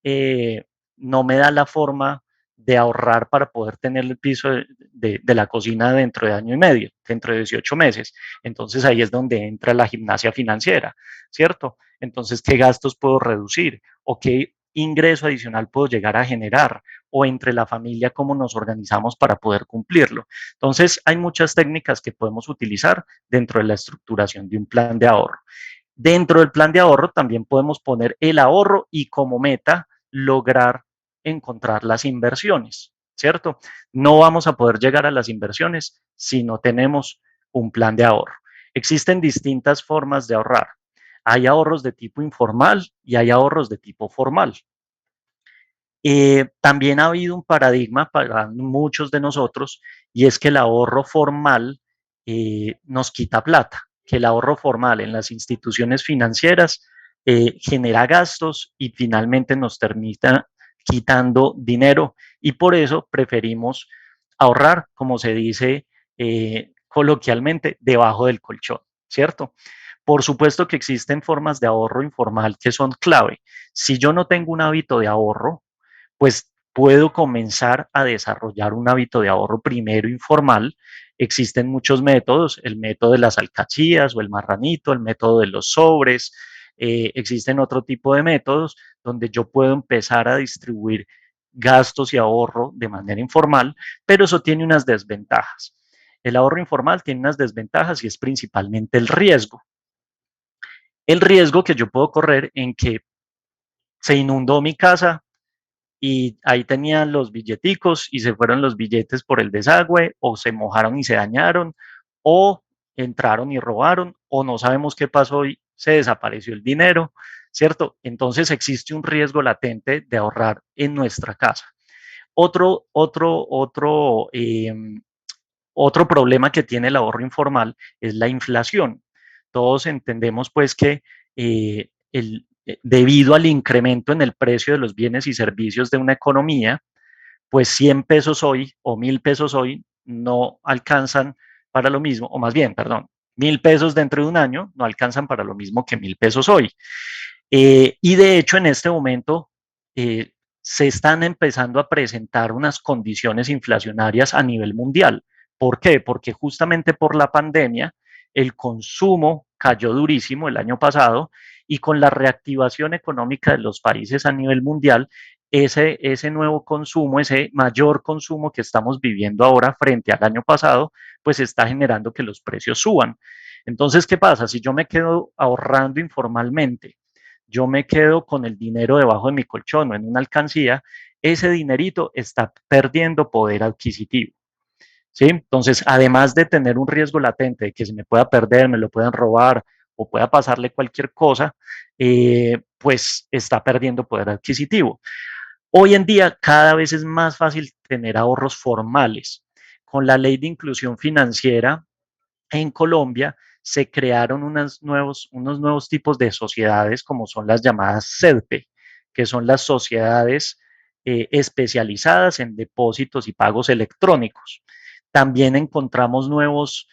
eh, no me da la forma de ahorrar para poder tener el piso de la cocina dentro de año y medio, dentro de 18 meses. Entonces ahí es donde entra la gimnasia financiera, ¿cierto? Entonces, ¿qué gastos puedo reducir? ¿O qué ingreso adicional puedo llegar a generar? O entre la familia, ¿cómo nos organizamos para poder cumplirlo? Entonces, hay muchas técnicas que podemos utilizar dentro de la estructuración de un plan de ahorro. Dentro del plan de ahorro también podemos poner el ahorro y como meta lograr encontrar las inversiones, ¿cierto? No vamos a poder llegar a las inversiones si no tenemos un plan de ahorro. Existen distintas formas de ahorrar. Hay ahorros de tipo informal y hay ahorros de tipo formal. También ha habido un paradigma para muchos de nosotros y es que el ahorro formal nos quita plata, que el ahorro formal en las instituciones financieras genera gastos y finalmente nos termina quitando dinero y por eso preferimos ahorrar, como se dice coloquialmente, debajo del colchón, ¿cierto? Por supuesto que existen formas de ahorro informal que son clave. Si yo no tengo un hábito de ahorro, pues puedo comenzar a desarrollar un hábito de ahorro primero informal. Existen muchos métodos, el método de las alcachías o el marranito, el método de los sobres. Existen otro tipo de métodos donde yo puedo empezar a distribuir gastos y ahorro de manera informal, pero eso tiene unas desventajas. El ahorro informal tiene unas desventajas y es principalmente el riesgo. El riesgo que yo puedo correr en que se inundó mi casa, y ahí tenían los billeticos y se fueron los billetes por el desagüe o se mojaron y se dañaron o entraron y robaron o no sabemos qué pasó y se desapareció el dinero, ¿cierto? Entonces existe un riesgo latente de ahorrar en nuestra casa. Otro, otro, otro, eh, Otro problema que tiene el ahorro informal es la inflación. Todos entendemos pues que debido al incremento en el precio de los bienes y servicios de una economía, pues 100 pesos hoy o 1,000 pesos hoy no alcanzan para lo mismo, o más bien, perdón, 1,000 pesos dentro de un año no alcanzan para lo mismo que 1,000 pesos hoy. Y de hecho, en este momento eh, se están empezando a presentar unas condiciones inflacionarias a nivel mundial. ¿Por qué? Porque justamente por la pandemia el consumo cayó durísimo el año pasado y con la reactivación económica de los países a nivel mundial, ese nuevo consumo, ese mayor consumo que estamos viviendo ahora frente al año pasado, pues está generando que los precios suban. Entonces, ¿qué pasa? Si yo me quedo ahorrando informalmente yo me quedo con el dinero debajo de mi colchón o en una alcancía, ese dinerito está perdiendo poder adquisitivo. ¿Sí? Entonces, además de tener un riesgo latente de que se me pueda perder, me lo puedan robar o pueda pasarle cualquier cosa, pues está perdiendo poder adquisitivo. Hoy en día cada vez es más fácil tener ahorros formales. Con la ley de inclusión financiera en Colombia se crearon unos nuevos tipos de sociedades como son las llamadas SEDPE, que son las sociedades especializadas en depósitos y pagos electrónicos. También encontramos nuevos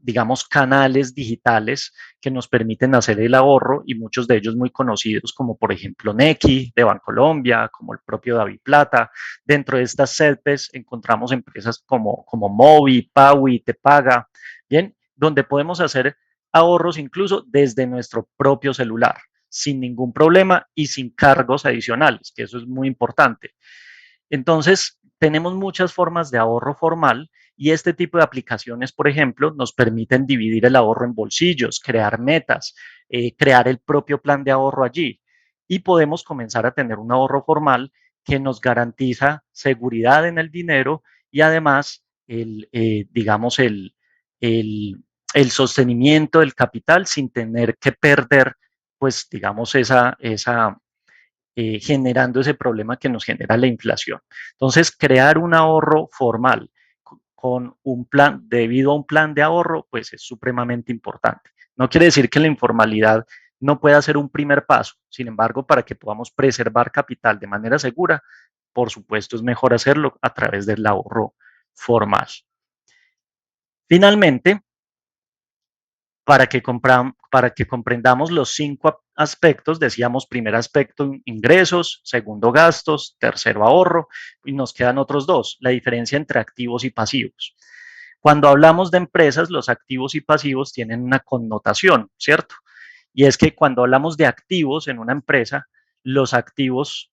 digamos, canales digitales que nos permiten hacer el ahorro y muchos de ellos muy conocidos, como por ejemplo Nequi de Bancolombia, como el propio David Plata. Dentro de estas CELPES encontramos empresas como Movi, Paui, Tepaga, bien, donde podemos hacer ahorros incluso desde nuestro propio celular, sin ningún problema y sin cargos adicionales, que eso es muy importante. Entonces, tenemos muchas formas de ahorro formal y este tipo de aplicaciones, por ejemplo, nos permiten dividir el ahorro en bolsillos, crear metas, crear el propio plan de ahorro allí y podemos comenzar a tener un ahorro formal que nos garantiza seguridad en el dinero y además digamos, el, el sostenimiento del capital sin tener que perder, pues, digamos, generando ese problema que nos genera la inflación. Entonces, crear un ahorro formal con un plan, debido a un plan de ahorro, pues es supremamente importante. No quiere decir que la informalidad no pueda ser un primer paso. Sin embargo, para que podamos preservar capital de manera segura, por supuesto, es mejor hacerlo a través del ahorro formal. Finalmente, para que comprendamos los 5 aspectos, decíamos primer aspecto ingresos, segundo gastos, tercero ahorro y nos quedan otros 2, la diferencia entre activos y pasivos. Cuando hablamos de empresas, los activos y pasivos tienen una connotación, ¿cierto? Y es que cuando hablamos de activos en una empresa, los activos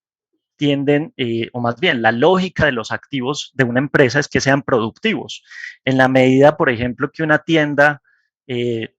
tienden, o más bien la lógica de los activos de una empresa es que sean productivos. En la medida, por ejemplo, que una tienda eh,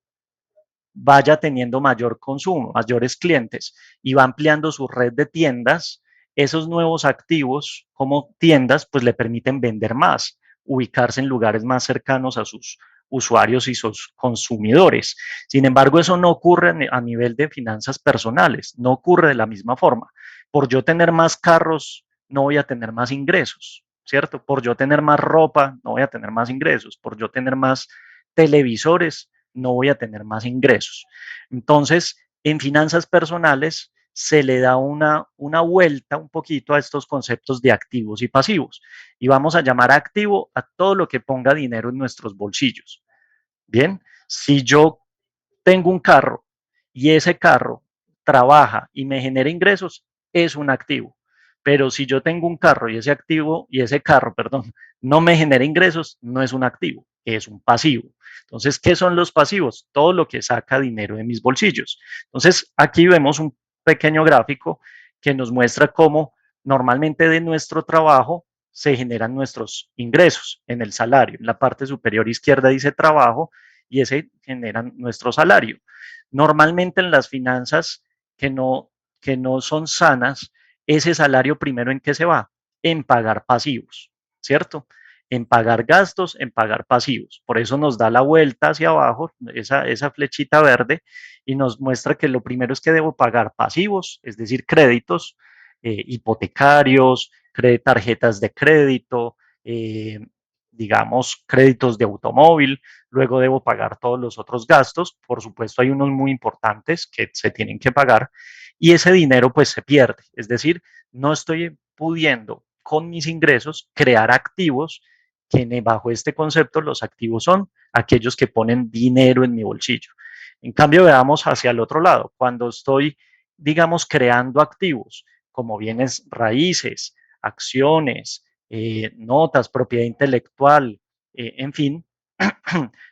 vaya teniendo mayor consumo, mayores clientes y va ampliando su red de tiendas, esos nuevos activos como tiendas pues le permiten vender más, ubicarse en lugares más cercanos a sus usuarios y sus consumidores. Sin embargo, eso no ocurre a nivel de finanzas personales, no ocurre de la misma forma. Por yo tener más carros, no voy a tener más ingresos, ¿cierto? Por yo tener más ropa, no voy a tener más ingresos. Por yo tener más televisores, no voy a tener más ingresos. Entonces, en finanzas personales se le da una vuelta un poquito a estos conceptos de activos y pasivos. Y vamos a llamar activo a todo lo que ponga dinero en nuestros bolsillos. Bien, si yo tengo un carro y ese carro trabaja y me genera ingresos, es un activo. Pero si yo tengo un carro y ese carro, perdón, no me genera ingresos, no es un activo, es un pasivo. Entonces, ¿qué son los pasivos? Todo lo que saca dinero de mis bolsillos. Entonces, aquí vemos un pequeño gráfico que nos muestra cómo normalmente de nuestro trabajo se generan nuestros ingresos en el salario. En la parte superior izquierda dice trabajo y ese genera nuestro salario. Normalmente en las finanzas que no, que no son sanas, ese salario primero en qué se va? En pagar pasivos, ¿cierto? En pagar gastos, en pagar pasivos. Por eso nos da la vuelta hacia abajo, esa flechita verde, y nos muestra que lo primero es que debo pagar pasivos, es decir, créditos, hipotecarios, tarjetas de crédito, digamos, créditos de automóvil, luego debo pagar todos los otros gastos, por supuesto hay unos muy importantes que se tienen que pagar y ese dinero pues se pierde, es decir, no estoy pudiendo con mis ingresos crear activos que bajo este concepto los activos son aquellos que ponen dinero en mi bolsillo. En cambio, veamos hacia el otro lado, cuando estoy, digamos, creando activos como bienes raíces, acciones, notas, propiedad intelectual, en fin,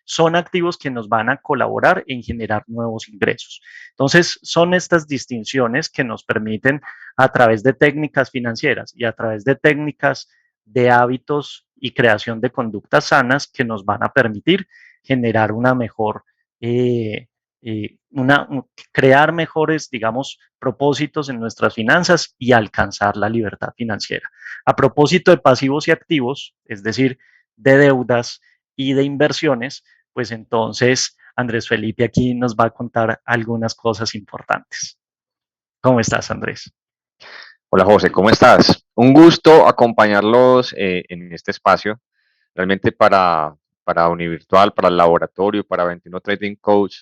son activos que nos van a colaborar en generar nuevos ingresos. Entonces, son estas distinciones que nos permiten a través de técnicas financieras y a través de técnicas de hábitos y creación de conductas sanas que nos van a permitir generar una mejor crear mejores, digamos, propósitos en nuestras finanzas y alcanzar la libertad financiera. A propósito de pasivos y activos, es decir, de deudas y de inversiones, pues entonces Andrés Felipe aquí nos va a contar algunas cosas importantes. ¿Cómo estás, Andrés? Hola José, ¿cómo estás? Un gusto acompañarlos en este espacio. Realmente para Univirtual, para el laboratorio, para 21 Trading Coach,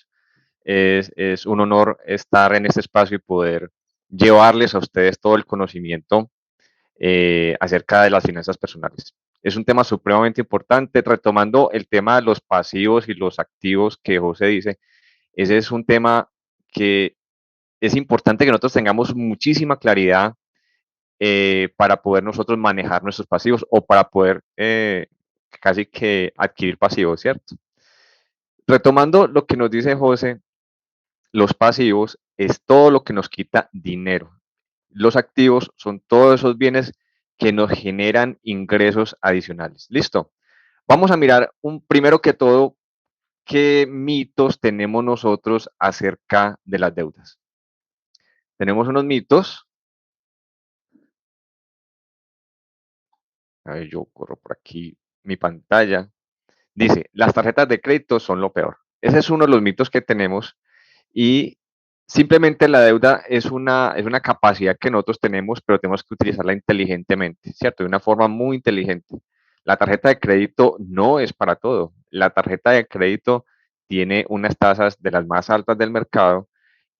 es un honor estar en este espacio y poder llevarles a ustedes todo el conocimiento acerca de las finanzas personales. Es un tema supremamente importante, retomando el tema de los pasivos y los activos que José dice. Ese es un tema que es importante que nosotros tengamos muchísima claridad para poder nosotros manejar nuestros pasivos o para poder casi que adquirir pasivos, ¿cierto? Retomando lo que nos dice José, los pasivos es todo lo que nos quita dinero. Los activos son todos esos bienes que nos generan ingresos adicionales. Listo. Vamos a mirar primero que todo qué mitos tenemos nosotros acerca de las deudas. Tenemos unos mitos. A ver, yo corro por aquí mi pantalla. Dice, las tarjetas de crédito son lo peor. Ese es uno de los mitos que tenemos y simplemente la deuda es una capacidad que nosotros tenemos, pero tenemos que utilizarla inteligentemente, ¿cierto? De una forma muy inteligente. La tarjeta de crédito no es para todo. La tarjeta de crédito tiene unas tasas de las más altas del mercado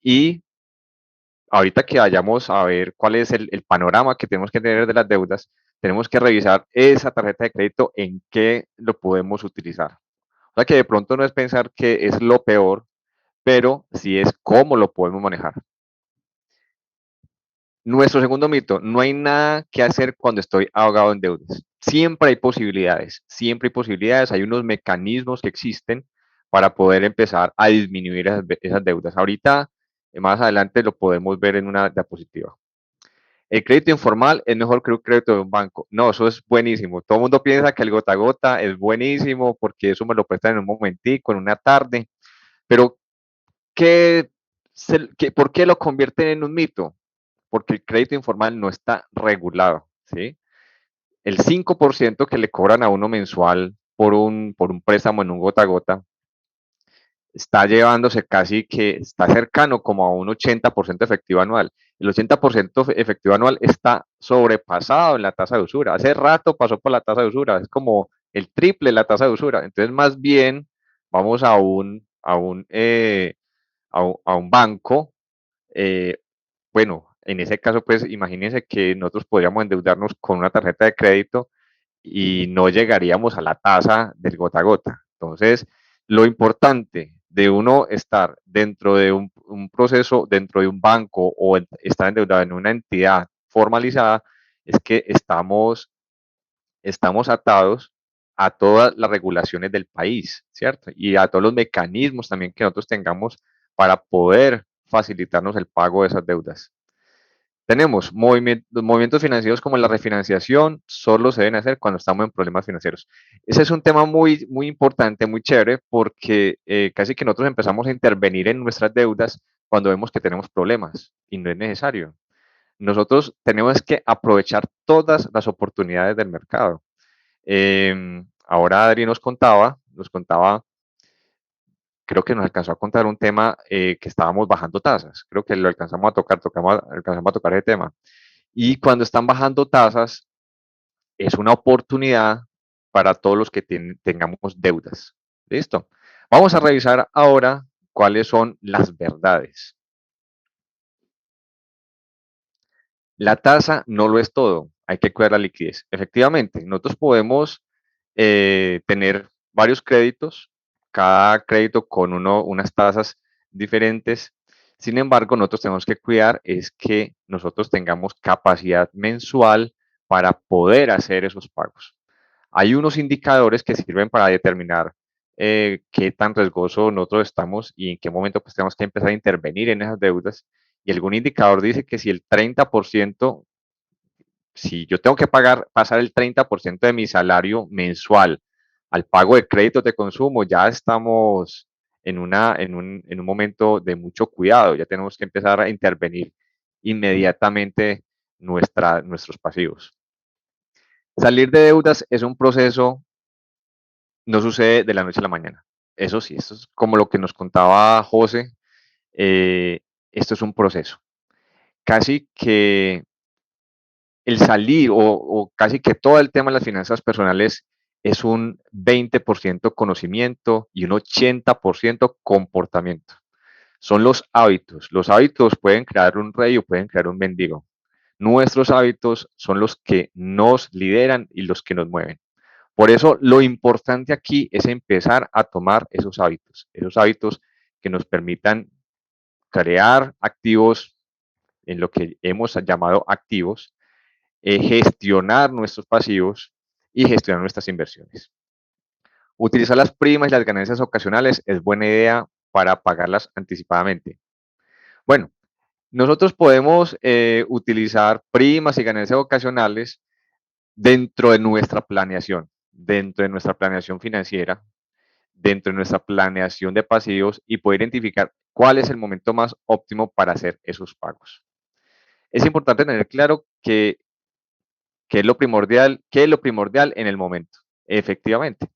y ahorita que vayamos a ver cuál es el panorama que tenemos que tener de las deudas, tenemos que revisar esa tarjeta de crédito en qué lo podemos utilizar. O sea que de pronto no es pensar que es lo peor, pero sí es cómo lo podemos manejar. Nuestro segundo mito, no hay nada que hacer cuando estoy ahogado en deudas. Siempre hay posibilidades, hay unos mecanismos que existen para poder empezar a disminuir esas deudas. Ahorita, más adelante, lo podemos ver en una diapositiva. El crédito informal es mejor que un crédito de un banco. No, eso es buenísimo. Todo el mundo piensa que el gota a gota es buenísimo porque eso me lo prestan en un momentico, en una tarde, pero ¿por qué lo convierten en un mito? Porque el crédito informal no está regulado, ¿sí? El 5% que le cobran a uno mensual por un préstamo en un gota a gota está llevándose casi que está cercano como a un 80% efectivo anual. El 80% efectivo anual está sobrepasado en la tasa de usura. Hace rato pasó por la tasa de usura, es como el triple la tasa de usura. Entonces, más bien, vamos a un banco. eh, bueno, en ese caso, pues imagínense que nosotros podríamos endeudarnos con una tarjeta de crédito y no llegaríamos a la tasa del gota a gota. Entonces, lo importante de uno estar dentro de un proceso, dentro de un banco o estar endeudado en una entidad formalizada, es que estamos atados a todas las regulaciones del país, ¿cierto? Y a todos los mecanismos también que nosotros tengamos para poder facilitarnos el pago de esas deudas. Tenemos movimientos financieros como la refinanciación, solo se deben hacer cuando estamos en problemas financieros. Ese es un tema muy, muy importante, muy chévere, porque casi que nosotros empezamos a intervenir en nuestras deudas cuando vemos que tenemos problemas y no es necesario. Nosotros tenemos que aprovechar todas las oportunidades del mercado. Ahora Adri nos contaba, creo que nos alcanzó a contar un tema que estábamos bajando tasas. Creo que lo alcanzamos a tocar, alcanzamos a tocar ese tema. Y cuando están bajando tasas, es una oportunidad para todos los que tengamos deudas. ¿Listo? Vamos a revisar ahora cuáles son las verdades. La tasa no lo es todo, hay que cuidar la liquidez. Efectivamente, nosotros podemos tener varios créditos, cada crédito con unas tasas diferentes. Sin embargo, nosotros tenemos que cuidar es que nosotros tengamos capacidad mensual para poder hacer esos pagos. Hay unos indicadores que sirven para determinar qué tan riesgoso nosotros estamos y en qué momento pues, tenemos que empezar a intervenir en esas deudas. Y algún indicador dice que si el 30%, si yo tengo que pasar el 30% de mi salario mensual al pago de créditos de consumo, ya estamos en un momento de mucho cuidado. Ya tenemos que empezar a intervenir inmediatamente nuestros pasivos. Salir de deudas es un proceso, no sucede de la noche a la mañana. Eso sí, esto es como lo que nos contaba José, esto es un proceso. Casi que el salir o casi que todo el tema de las finanzas personales es un 20% conocimiento y un 80% comportamiento. Son los hábitos. Los hábitos pueden crear un rey o pueden crear un mendigo. Nuestros hábitos son los que nos lideran y los que nos mueven. Por eso lo importante aquí es empezar a tomar esos hábitos que nos permitan crear activos en lo que hemos llamado activos, gestionar nuestros pasivos y gestionar nuestras inversiones. Utilizar las primas y las ganancias ocasionales es buena idea para pagarlas anticipadamente. Bueno, nosotros podemos utilizar primas y ganancias ocasionales dentro de nuestra planeación financiera, dentro de nuestra planeación de pasivos y poder identificar cuál es el momento más óptimo para hacer esos pagos. Es importante tener claro qué es lo primordial en el momento. Efectivamente,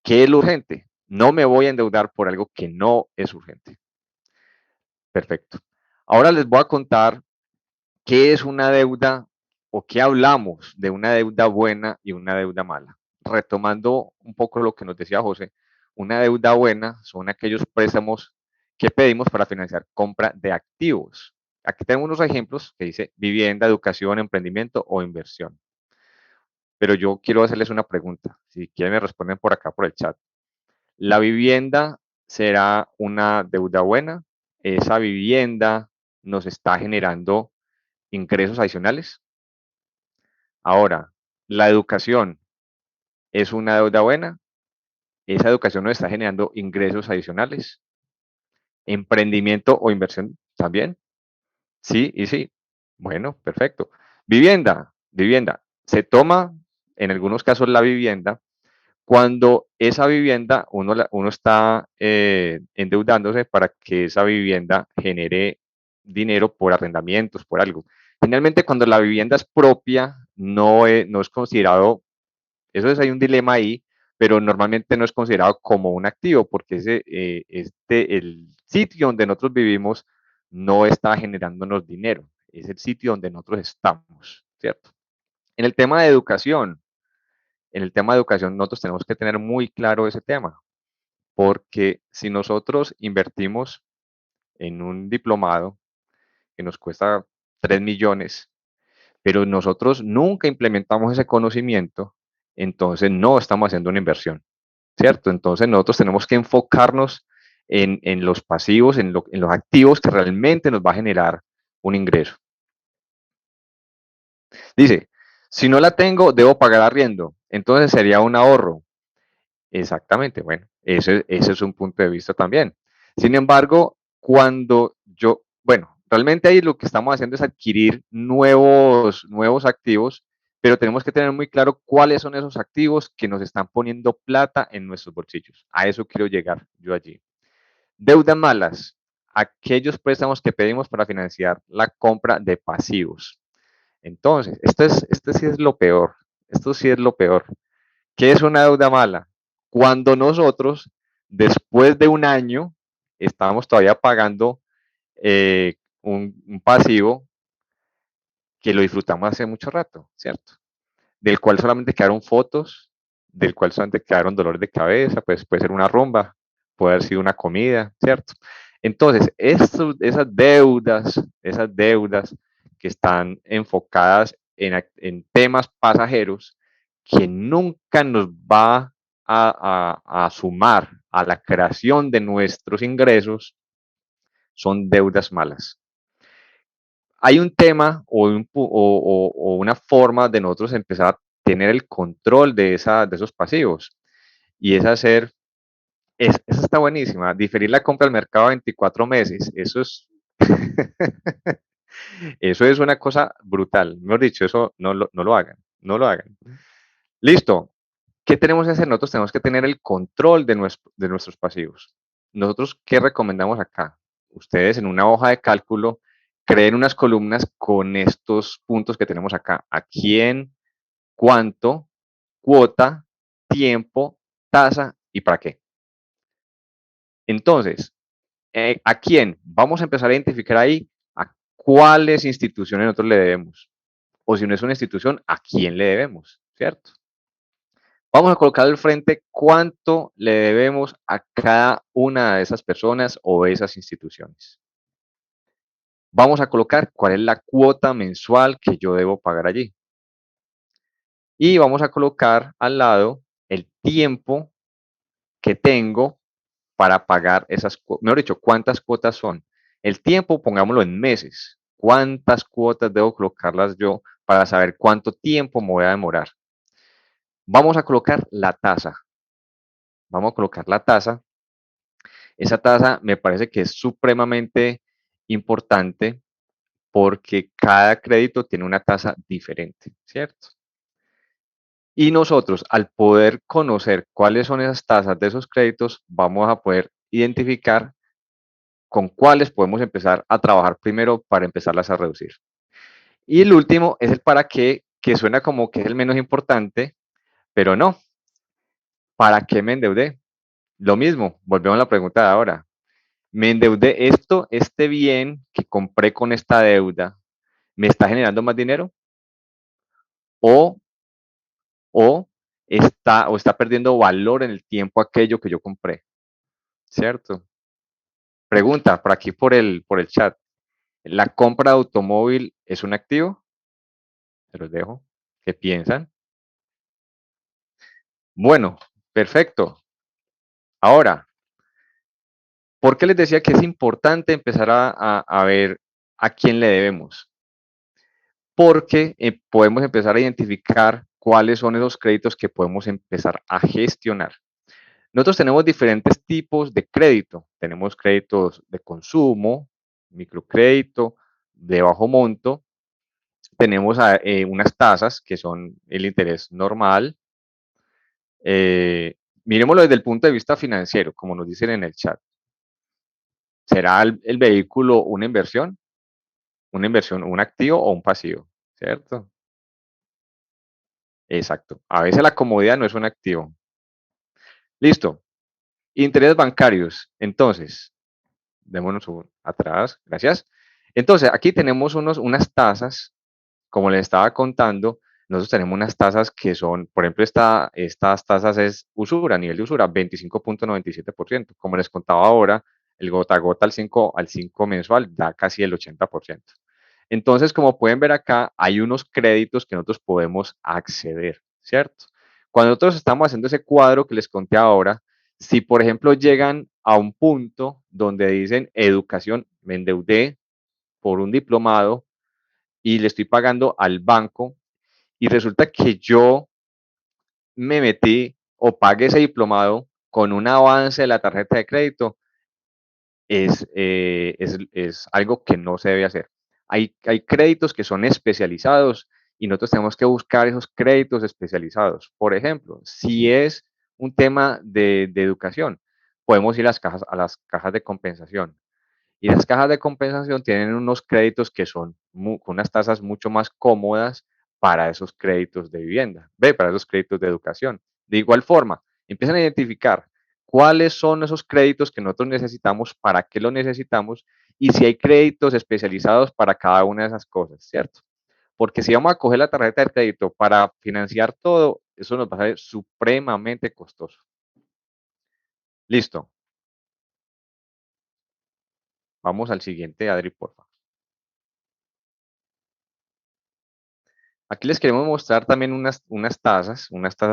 ¿qué es lo urgente? No me voy a endeudar por algo que no es urgente. Perfecto. Ahora les voy a contar qué es una deuda o qué hablamos de una deuda buena y una deuda mala. Retomando un poco lo que nos decía José, una deuda buena son aquellos préstamos que pedimos para financiar compra de activos. Aquí tenemos unos ejemplos que dice vivienda, educación, emprendimiento o inversión. Pero yo quiero hacerles una pregunta. Si quieren me responden por acá por el chat. ¿La vivienda será una deuda buena? ¿Esa vivienda nos está generando ingresos adicionales? Ahora, ¿la educación es una deuda buena? ¿Esa educación nos está generando ingresos adicionales? ¿Emprendimiento o inversión también? Sí y sí. Bueno, perfecto. Vivienda. Se toma, en algunos casos, la vivienda cuando esa vivienda uno está endeudándose para que esa vivienda genere dinero por arrendamientos, por algo. Finalmente, cuando la vivienda es propia, no es considerado, hay un dilema ahí, pero normalmente no es considerado como un activo porque el sitio donde nosotros vivimos no está generándonos dinero, es el sitio donde nosotros estamos, ¿cierto? En el tema de educación, nosotros tenemos que tener muy claro ese tema, porque si nosotros invertimos en un diplomado que nos cuesta 3 millones, pero nosotros nunca implementamos ese conocimiento, entonces no estamos haciendo una inversión, ¿cierto? Entonces nosotros tenemos que enfocarnos en los pasivos, en los activos que realmente nos va a generar un ingreso. Dice, si no la tengo, debo pagar arriendo, entonces sería un ahorro. Exactamente, bueno, ese es un punto de vista también. Sin embargo, realmente ahí lo que estamos haciendo es adquirir nuevos activos, pero tenemos que tener muy claro cuáles son esos activos que nos están poniendo plata en nuestros bolsillos. A eso quiero llegar yo allí. Deudas malas, aquellos préstamos que pedimos para financiar la compra de pasivos. Entonces, esto sí es lo peor. Esto sí es lo peor. ¿Qué es una deuda mala? Cuando nosotros, después de un año, estábamos todavía pagando un pasivo que lo disfrutamos hace mucho rato, ¿cierto? Del cual solamente quedaron fotos, del cual solamente quedaron dolores de cabeza, pues puede ser una rumba, puede haber sido una comida, ¿cierto? Entonces, esas deudas que están enfocadas en temas pasajeros, que nunca nos va a sumar a la creación de nuestros ingresos, son deudas malas. Hay un tema o una forma de nosotros empezar a tener el control de esos pasivos y es esa está buenísima, diferir la compra al mercado a 24 meses, eso es una cosa brutal, mejor dicho, eso no lo hagan, no lo hagan. Listo, ¿qué tenemos que hacer? Nosotros tenemos que tener el control de nuestros pasivos. nosotros, ¿qué recomendamos acá? Ustedes en una hoja de cálculo creen unas columnas con estos puntos que tenemos acá. ¿A quién? ¿Cuánto? ¿Cuota? ¿Tiempo? ¿Tasa? ¿Y para qué? Entonces, ¿a quién? Vamos a empezar a identificar ahí a cuáles instituciones nosotros le debemos. O si no es una institución, ¿a quién le debemos? ¿Cierto? Vamos a colocar al frente cuánto le debemos a cada una de esas personas o de esas instituciones. Vamos a colocar cuál es la cuota mensual que yo debo pagar allí. Y vamos a colocar al lado el tiempo que tengo para pagar esas cuotas. Mejor dicho, ¿cuántas cuotas son? El tiempo, pongámoslo en meses. ¿Cuántas cuotas debo colocarlas yo para saber cuánto tiempo me voy a demorar? Vamos a colocar la tasa. Vamos a colocar la tasa. Esa tasa me parece que es supremamente importante porque cada crédito tiene una tasa diferente, ¿cierto? Y nosotros, al poder conocer cuáles son esas tasas de esos créditos, vamos a poder identificar con cuáles podemos empezar a trabajar primero para empezarlas a reducir. Y el último es el para qué, que suena como que es el menos importante, pero no. ¿Para qué me endeudé? Lo mismo, volvemos a la pregunta de ahora. ¿Me endeudé este bien que compré con esta deuda, me está generando más dinero? ¿O, o está perdiendo valor en el tiempo aquello que yo compré? ¿Cierto? Pregunta, por aquí por el chat. ¿La compra de automóvil es un activo? Se los dejo. ¿Qué piensan? Bueno, perfecto. Ahora, ¿por qué les decía que es importante empezar a ver a quién le debemos? Porque podemos empezar a identificar cuáles son esos créditos que podemos empezar a gestionar. Nosotros tenemos diferentes tipos de crédito. Tenemos créditos de consumo, microcrédito, de bajo monto. Tenemos unas tasas que son el interés normal. Miremoslo desde el punto de vista financiero, como nos dicen en el chat. ¿Será el vehículo una inversión? ¿Una inversión, un activo o un pasivo? ¿Cierto? Exacto. A veces la comodidad no es un activo. Listo. Intereses bancarios. Entonces, démonos atrás. Gracias. Entonces, aquí tenemos unas tasas, como les estaba contando, nosotros tenemos unas tasas que son, por ejemplo, estas tasas es usura, nivel de usura, 25.97%. Como les contaba ahora, el gota a gota al 5 mensual da casi el 80%. Entonces, como pueden ver acá, hay unos créditos que nosotros podemos acceder, ¿cierto? Cuando nosotros estamos haciendo ese cuadro que les conté ahora, si por ejemplo llegan a un punto donde dicen educación, me endeudé por un diplomado y le estoy pagando al banco y resulta que yo me metí o pagué ese diplomado con un avance de la tarjeta de crédito, es algo que no se debe hacer. Hay créditos que son especializados y nosotros tenemos que buscar esos créditos especializados. Por ejemplo, si es un tema de educación, podemos ir a las cajas de compensación. Y las cajas de compensación tienen unos créditos que son con unas tasas mucho más cómodas para esos créditos de vivienda, para esos créditos de educación. De igual forma, empiezan a identificar cuáles son esos créditos que nosotros necesitamos, para qué los necesitamos y si hay créditos especializados para cada una de esas cosas, ¿cierto? Porque si vamos a coger la tarjeta de crédito para financiar todo, eso nos va a ser supremamente costoso. Listo. Vamos al siguiente, Adri, por favor. Aquí les queremos mostrar también unas tasas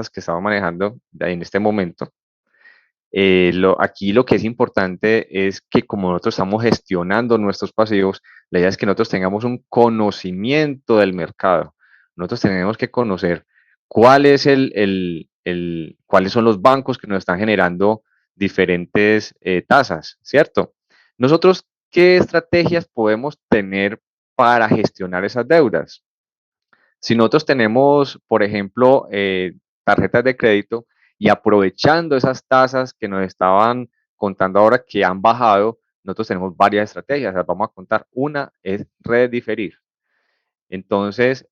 que estamos manejando en este momento. Aquí lo que es importante es que como nosotros estamos gestionando nuestros pasivos, la idea es que nosotros tengamos un conocimiento del mercado. Nosotros tenemos que conocer cuáles son los bancos que nos están generando diferentes tasas, ¿cierto? Nosotros, ¿qué estrategias podemos tener para gestionar esas deudas? Si nosotros tenemos, por ejemplo, tarjetas de crédito y aprovechando esas tasas que nos estaban contando ahora que han bajado, nosotros tenemos varias estrategias, las vamos a contar. Una es rediferir. Entonces,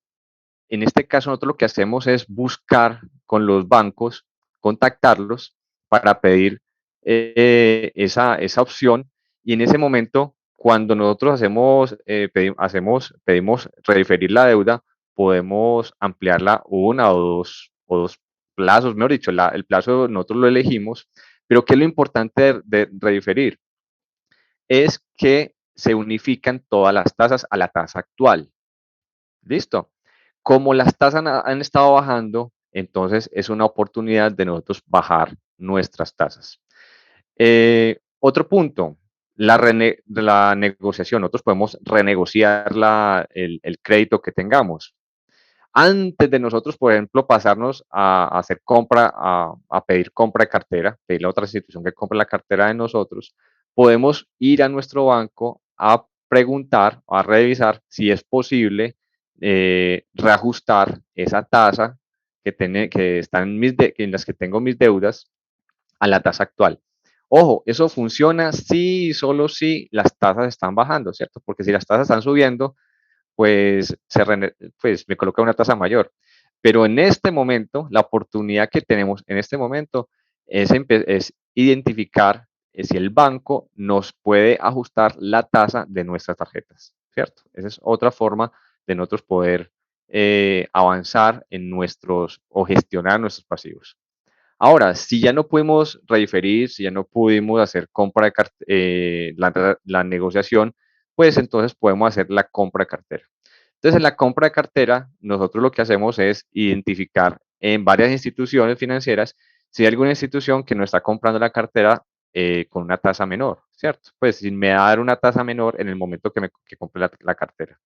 en este caso, nosotros lo que hacemos es buscar con los bancos, contactarlos para pedir esa opción, y en ese momento, cuando nosotros pedimos referir la deuda, podemos ampliarla una o dos plazos, mejor dicho, el plazo nosotros lo elegimos, pero ¿qué es lo importante de referir? Es que se unifican todas las tasas a la tasa actual. ¿Listo? Como las tasas han estado bajando, entonces es una oportunidad de nosotros bajar nuestras tasas. Otro punto, la negociación. Nosotros podemos renegociar el crédito que tengamos. Antes de nosotros, por ejemplo, pasarnos a hacer compra, a pedir compra de cartera, pedirle a otra institución que compre la cartera de nosotros, podemos ir a nuestro banco a preguntar, a revisar si es posible reajustar esa tasa que está en las que tengo mis deudas a la tasa actual. Ojo, eso funciona si y solo si las tasas están bajando, ¿cierto? Porque si las tasas están subiendo, pues, pues me coloca una tasa mayor. Pero en este momento, la oportunidad que tenemos en este momento es identificar si el banco nos puede ajustar la tasa de nuestras tarjetas, ¿cierto? Esa es otra forma de nosotros poder avanzar en nuestros o gestionar nuestros pasivos. Ahora, si ya no pudimos rediferir, si ya no pudimos hacer la negociación, pues entonces podemos hacer la compra de cartera. Entonces, en la compra de cartera, nosotros lo que hacemos es identificar en varias instituciones financieras si hay alguna institución que no está comprando la cartera con una tasa menor, ¿cierto? Pues si me va a dar una tasa menor en el momento que compre la cartera.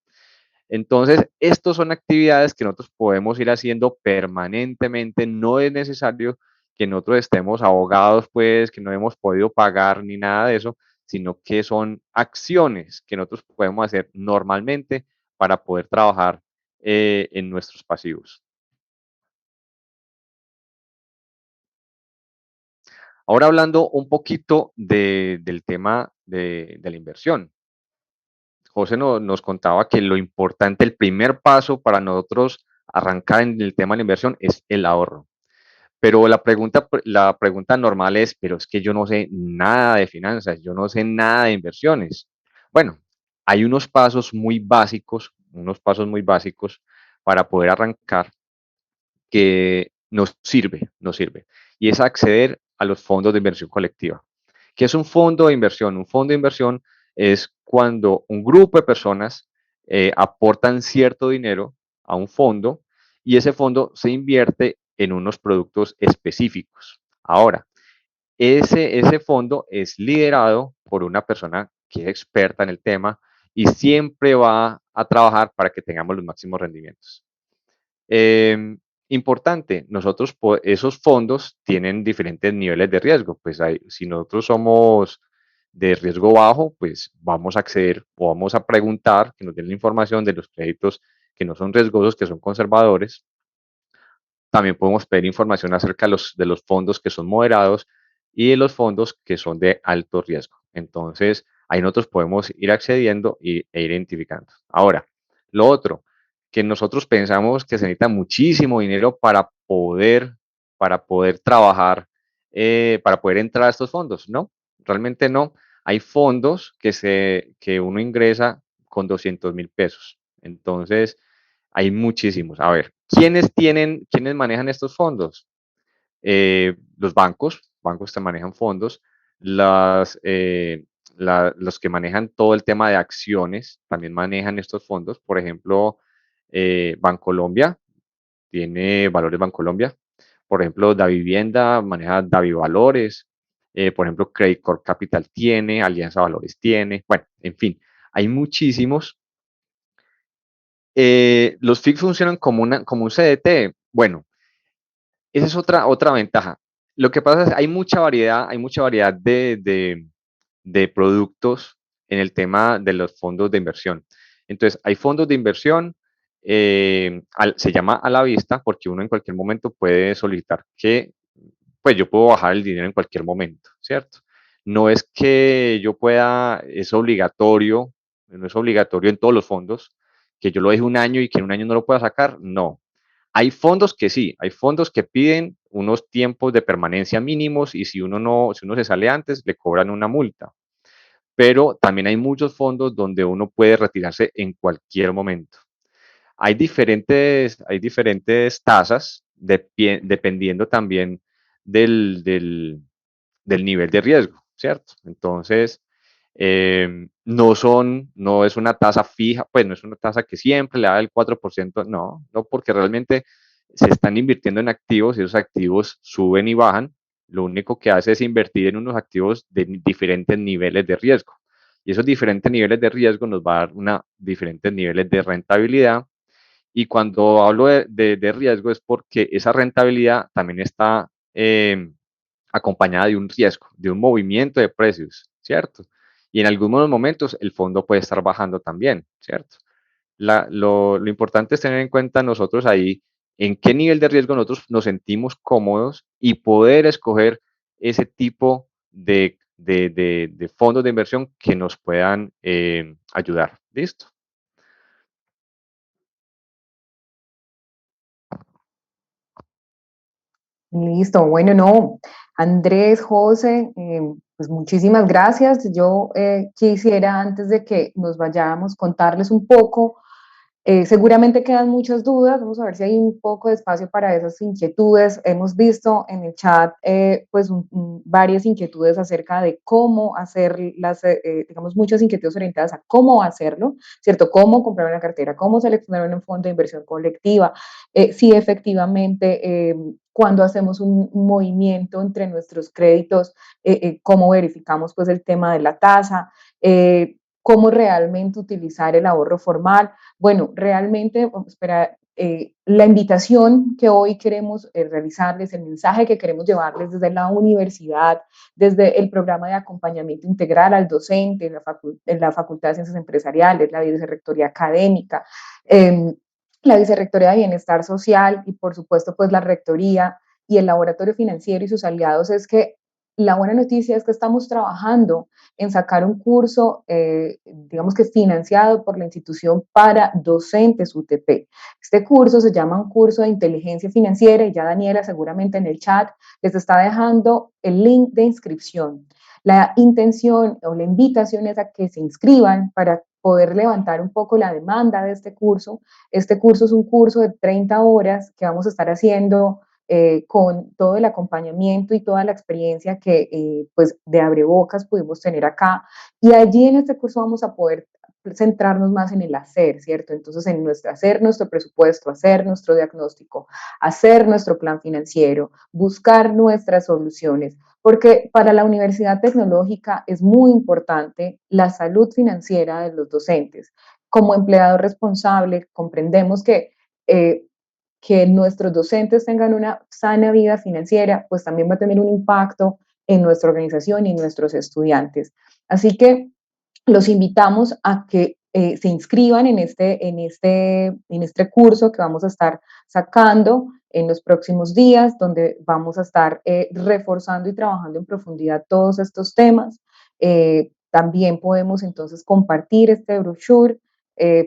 Entonces, estas son actividades que nosotros podemos ir haciendo permanentemente. No es necesario que nosotros estemos ahogados, pues, que no hemos podido pagar ni nada de eso, sino que son acciones que nosotros podemos hacer normalmente para poder trabajar en nuestros pasivos. Ahora hablando un poquito del tema de la inversión. José nos contaba que lo importante, el primer paso para nosotros arrancar en el tema de la inversión es el ahorro. Pero la pregunta normal es, pero es que yo no sé nada de finanzas, yo no sé nada de inversiones. Bueno, hay unos pasos muy básicos para poder arrancar que nos sirve, y es acceder a los fondos de inversión colectiva. ¿Qué es un fondo de inversión? Un fondo de inversión es cuando un grupo de personas aportan cierto dinero a un fondo y ese fondo se invierte en unos productos específicos. Ahora, ese fondo es liderado por una persona que es experta en el tema y siempre va a trabajar para que tengamos los máximos rendimientos. Importante, esos fondos tienen diferentes niveles de riesgo. Pues si nosotros somos de riesgo bajo, pues vamos a acceder o vamos a preguntar que nos den la información de los créditos que no son riesgosos, que son conservadores. También podemos pedir información acerca de los fondos que son moderados y de los fondos que son de alto riesgo. Entonces, ahí nosotros podemos ir accediendo e identificando. Ahora, lo otro, que nosotros pensamos que se necesita muchísimo dinero para poder trabajar, para poder entrar a estos fondos. No, realmente no. Hay fondos que uno ingresa con 200.000 pesos. Entonces, hay muchísimos. A ver, ¿quiénes manejan estos fondos? Los bancos que manejan fondos, los que manejan todo el tema de acciones también manejan estos fondos. Por ejemplo, Bancolombia tiene Valores Bancolombia. Por ejemplo, Davivienda maneja Davivalores. Por ejemplo, Credit Corp Capital tiene, Alianza Valores tiene. Bueno, en fin, hay muchísimos. Los FIC funcionan como un CDT. Bueno, esa es otra ventaja. Lo que pasa es que hay mucha variedad de productos en el tema de los fondos de inversión. Entonces, hay fondos de inversión, se llama a la vista porque uno en cualquier momento puede solicitar que, pues yo puedo bajar el dinero en cualquier momento, ¿cierto? no es que yo pueda, es obligatorio, no es obligatorio en todos los fondos, que yo lo deje un año y que en un año no lo pueda sacar, no. Hay fondos que sí, hay fondos que piden unos tiempos de permanencia mínimos y si uno no, si uno se sale antes, le cobran una multa. Pero también hay muchos fondos donde uno puede retirarse en cualquier momento. Hay diferentes tasas dependiendo también del, del, del nivel de riesgo, ¿cierto? Entonces, no es una tasa fija, pues no es una tasa que siempre le da el 4%, no, no, porque realmente se están invirtiendo en activos y esos activos suben y bajan. Lo único que hace es invertir en unos activos de diferentes niveles de riesgo. Y esos diferentes niveles de riesgo nos va a dar diferentes niveles de rentabilidad. Y cuando hablo de riesgo es porque esa rentabilidad también está acompañada de un riesgo, de un movimiento de precios, ¿cierto? Y en algunos momentos el fondo puede estar bajando también, ¿cierto? Lo importante es tener en cuenta nosotros ahí en qué nivel de riesgo nosotros nos sentimos cómodos y poder escoger ese tipo de fondos de inversión que nos puedan ayudar. ¿Listo? Listo, bueno, no, Andrés, José, pues muchísimas gracias. Yo quisiera, antes de que nos vayamos, contarles un poco. Seguramente quedan muchas dudas, vamos a ver si hay un poco de espacio para esas inquietudes. Hemos visto en el chat pues varias inquietudes acerca de cómo hacer digamos, muchas inquietudes orientadas a cómo hacerlo, ¿cierto? Cómo comprar una cartera, cómo seleccionar un fondo de inversión colectiva, si efectivamente cuando hacemos un movimiento entre nuestros créditos, cómo verificamos pues el tema de la tasa, cómo realmente utilizar el ahorro formal. Bueno, realmente, espera, la invitación que hoy queremos realizarles, el mensaje que queremos llevarles desde la universidad, desde el programa de acompañamiento integral al docente, en la Facultad de Ciencias Empresariales, la vicerrectoría académica, eh, la vicerrectoría de Bienestar Social y por supuesto pues la rectoría y el laboratorio financiero y sus aliados es que la buena noticia es que estamos trabajando en sacar un curso, digamos que financiado por la institución para docentes UTP. Este curso se llama un curso de inteligencia financiera y ya Daniela seguramente en el chat les está dejando el link de inscripción. La intención o la invitación es a que se inscriban para poder levantar un poco la demanda de este curso. Este curso es un curso de 30 horas que vamos a estar haciendo con todo el acompañamiento y toda la experiencia que pues de abrebocas pudimos tener acá. Y allí en este curso vamos a poder centrarnos más en el hacer, ¿cierto? Entonces, en nuestro hacer nuestro presupuesto, hacer nuestro diagnóstico, hacer nuestro plan financiero, buscar nuestras soluciones, porque para la Universidad Tecnológica es muy importante la salud financiera de los docentes. Como empleado responsable, comprendemos que nuestros docentes tengan una sana vida financiera, pues también va a tener un impacto en nuestra organización y en nuestros estudiantes. Así que los invitamos a que se inscriban en este curso que vamos a estar sacando en los próximos días, donde vamos a estar reforzando y trabajando en profundidad todos estos temas. También podemos entonces compartir este brochure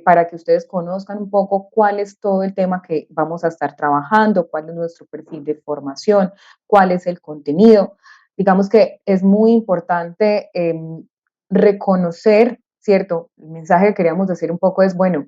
para que ustedes conozcan un poco cuál es todo el tema que vamos a estar trabajando, cuál es nuestro perfil de formación, cuál es el contenido. Digamos que es muy importante reconocer, ¿cierto? El mensaje que queríamos decir un poco es, bueno,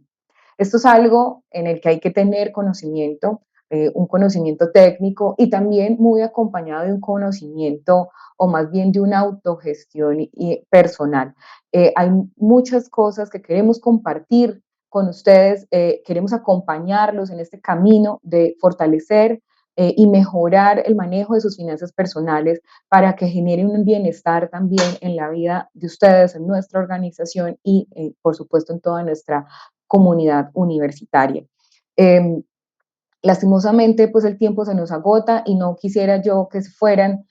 esto es algo en el que hay que tener conocimiento, un conocimiento técnico y también muy acompañado de un conocimiento o más bien de una autogestión personal. Hay muchas cosas que queremos compartir con ustedes, queremos acompañarlos en este camino de fortalecer y mejorar el manejo de sus finanzas personales para que generen un bienestar también en la vida de ustedes, en nuestra organización y, por supuesto, en toda nuestra comunidad universitaria. Eh, Lastimosamente, pues el tiempo se nos agota y no quisiera yo que se fueran,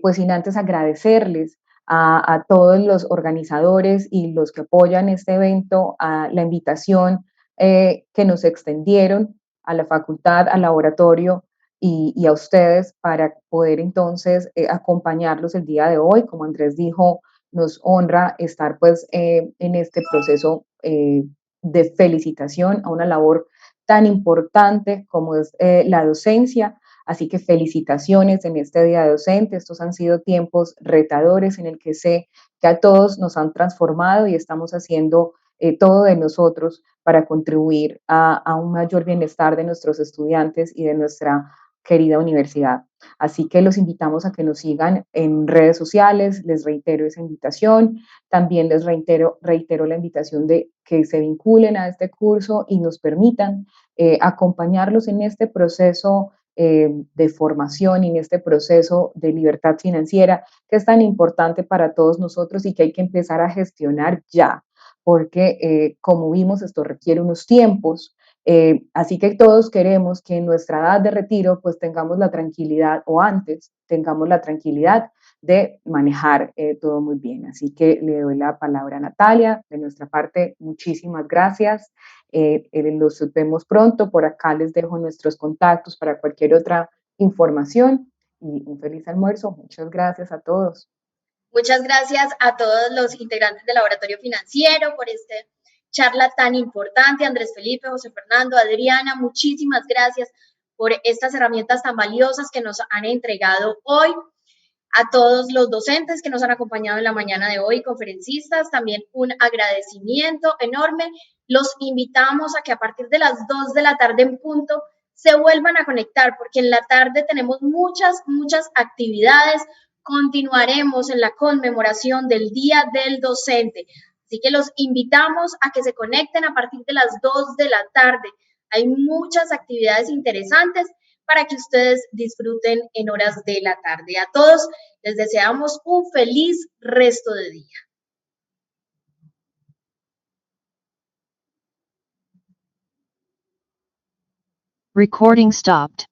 pues sin antes agradecerles a todos los organizadores y los que apoyan este evento, a la invitación que nos extendieron a la facultad, al laboratorio, y a ustedes para poder entonces acompañarlos el día de hoy. Como Andrés dijo, nos honra estar pues en este proceso de felicitación a una labor tan importante como es la docencia. Así que felicitaciones en este Día Docente. Estos han sido tiempos retadores en el que sé que a todos nos han transformado y estamos haciendo todo de nosotros para contribuir a un mayor bienestar de nuestros estudiantes y de nuestra querida universidad. Así que los invitamos a que nos sigan en redes sociales, les reitero esa invitación, también les reitero la invitación de que se vinculen a este curso y nos permitan acompañarlos en este proceso de formación y en este proceso de libertad financiera que es tan importante para todos nosotros y que hay que empezar a gestionar ya, porque como vimos esto requiere unos tiempos, así que todos queremos que en nuestra edad de retiro pues tengamos la tranquilidad o antes tengamos la tranquilidad de manejar todo muy bien. Así que le doy la palabra a Natalia. De nuestra parte, muchísimas gracias. Los vemos pronto. Por acá les dejo nuestros contactos para cualquier otra información y un feliz almuerzo. Muchas gracias a todos. Muchas gracias a todos los integrantes del Laboratorio Financiero por esta charla tan importante. Andrés Felipe, José Fernando, Adriana, muchísimas gracias por estas herramientas tan valiosas que nos han entregado hoy. A todos los docentes que nos han acompañado en la mañana de hoy, conferencistas, también un agradecimiento enorme. Los invitamos a que a partir de las 2 de la tarde en punto se vuelvan a conectar, porque en la tarde tenemos muchas actividades. Continuaremos en la conmemoración del Día del Docente. Así que los invitamos a que se conecten a partir de las 2 de la tarde. Hay muchas actividades interesantes para que ustedes disfruten en horas de la tarde. A todos les deseamos un feliz resto de día. Recording stopped.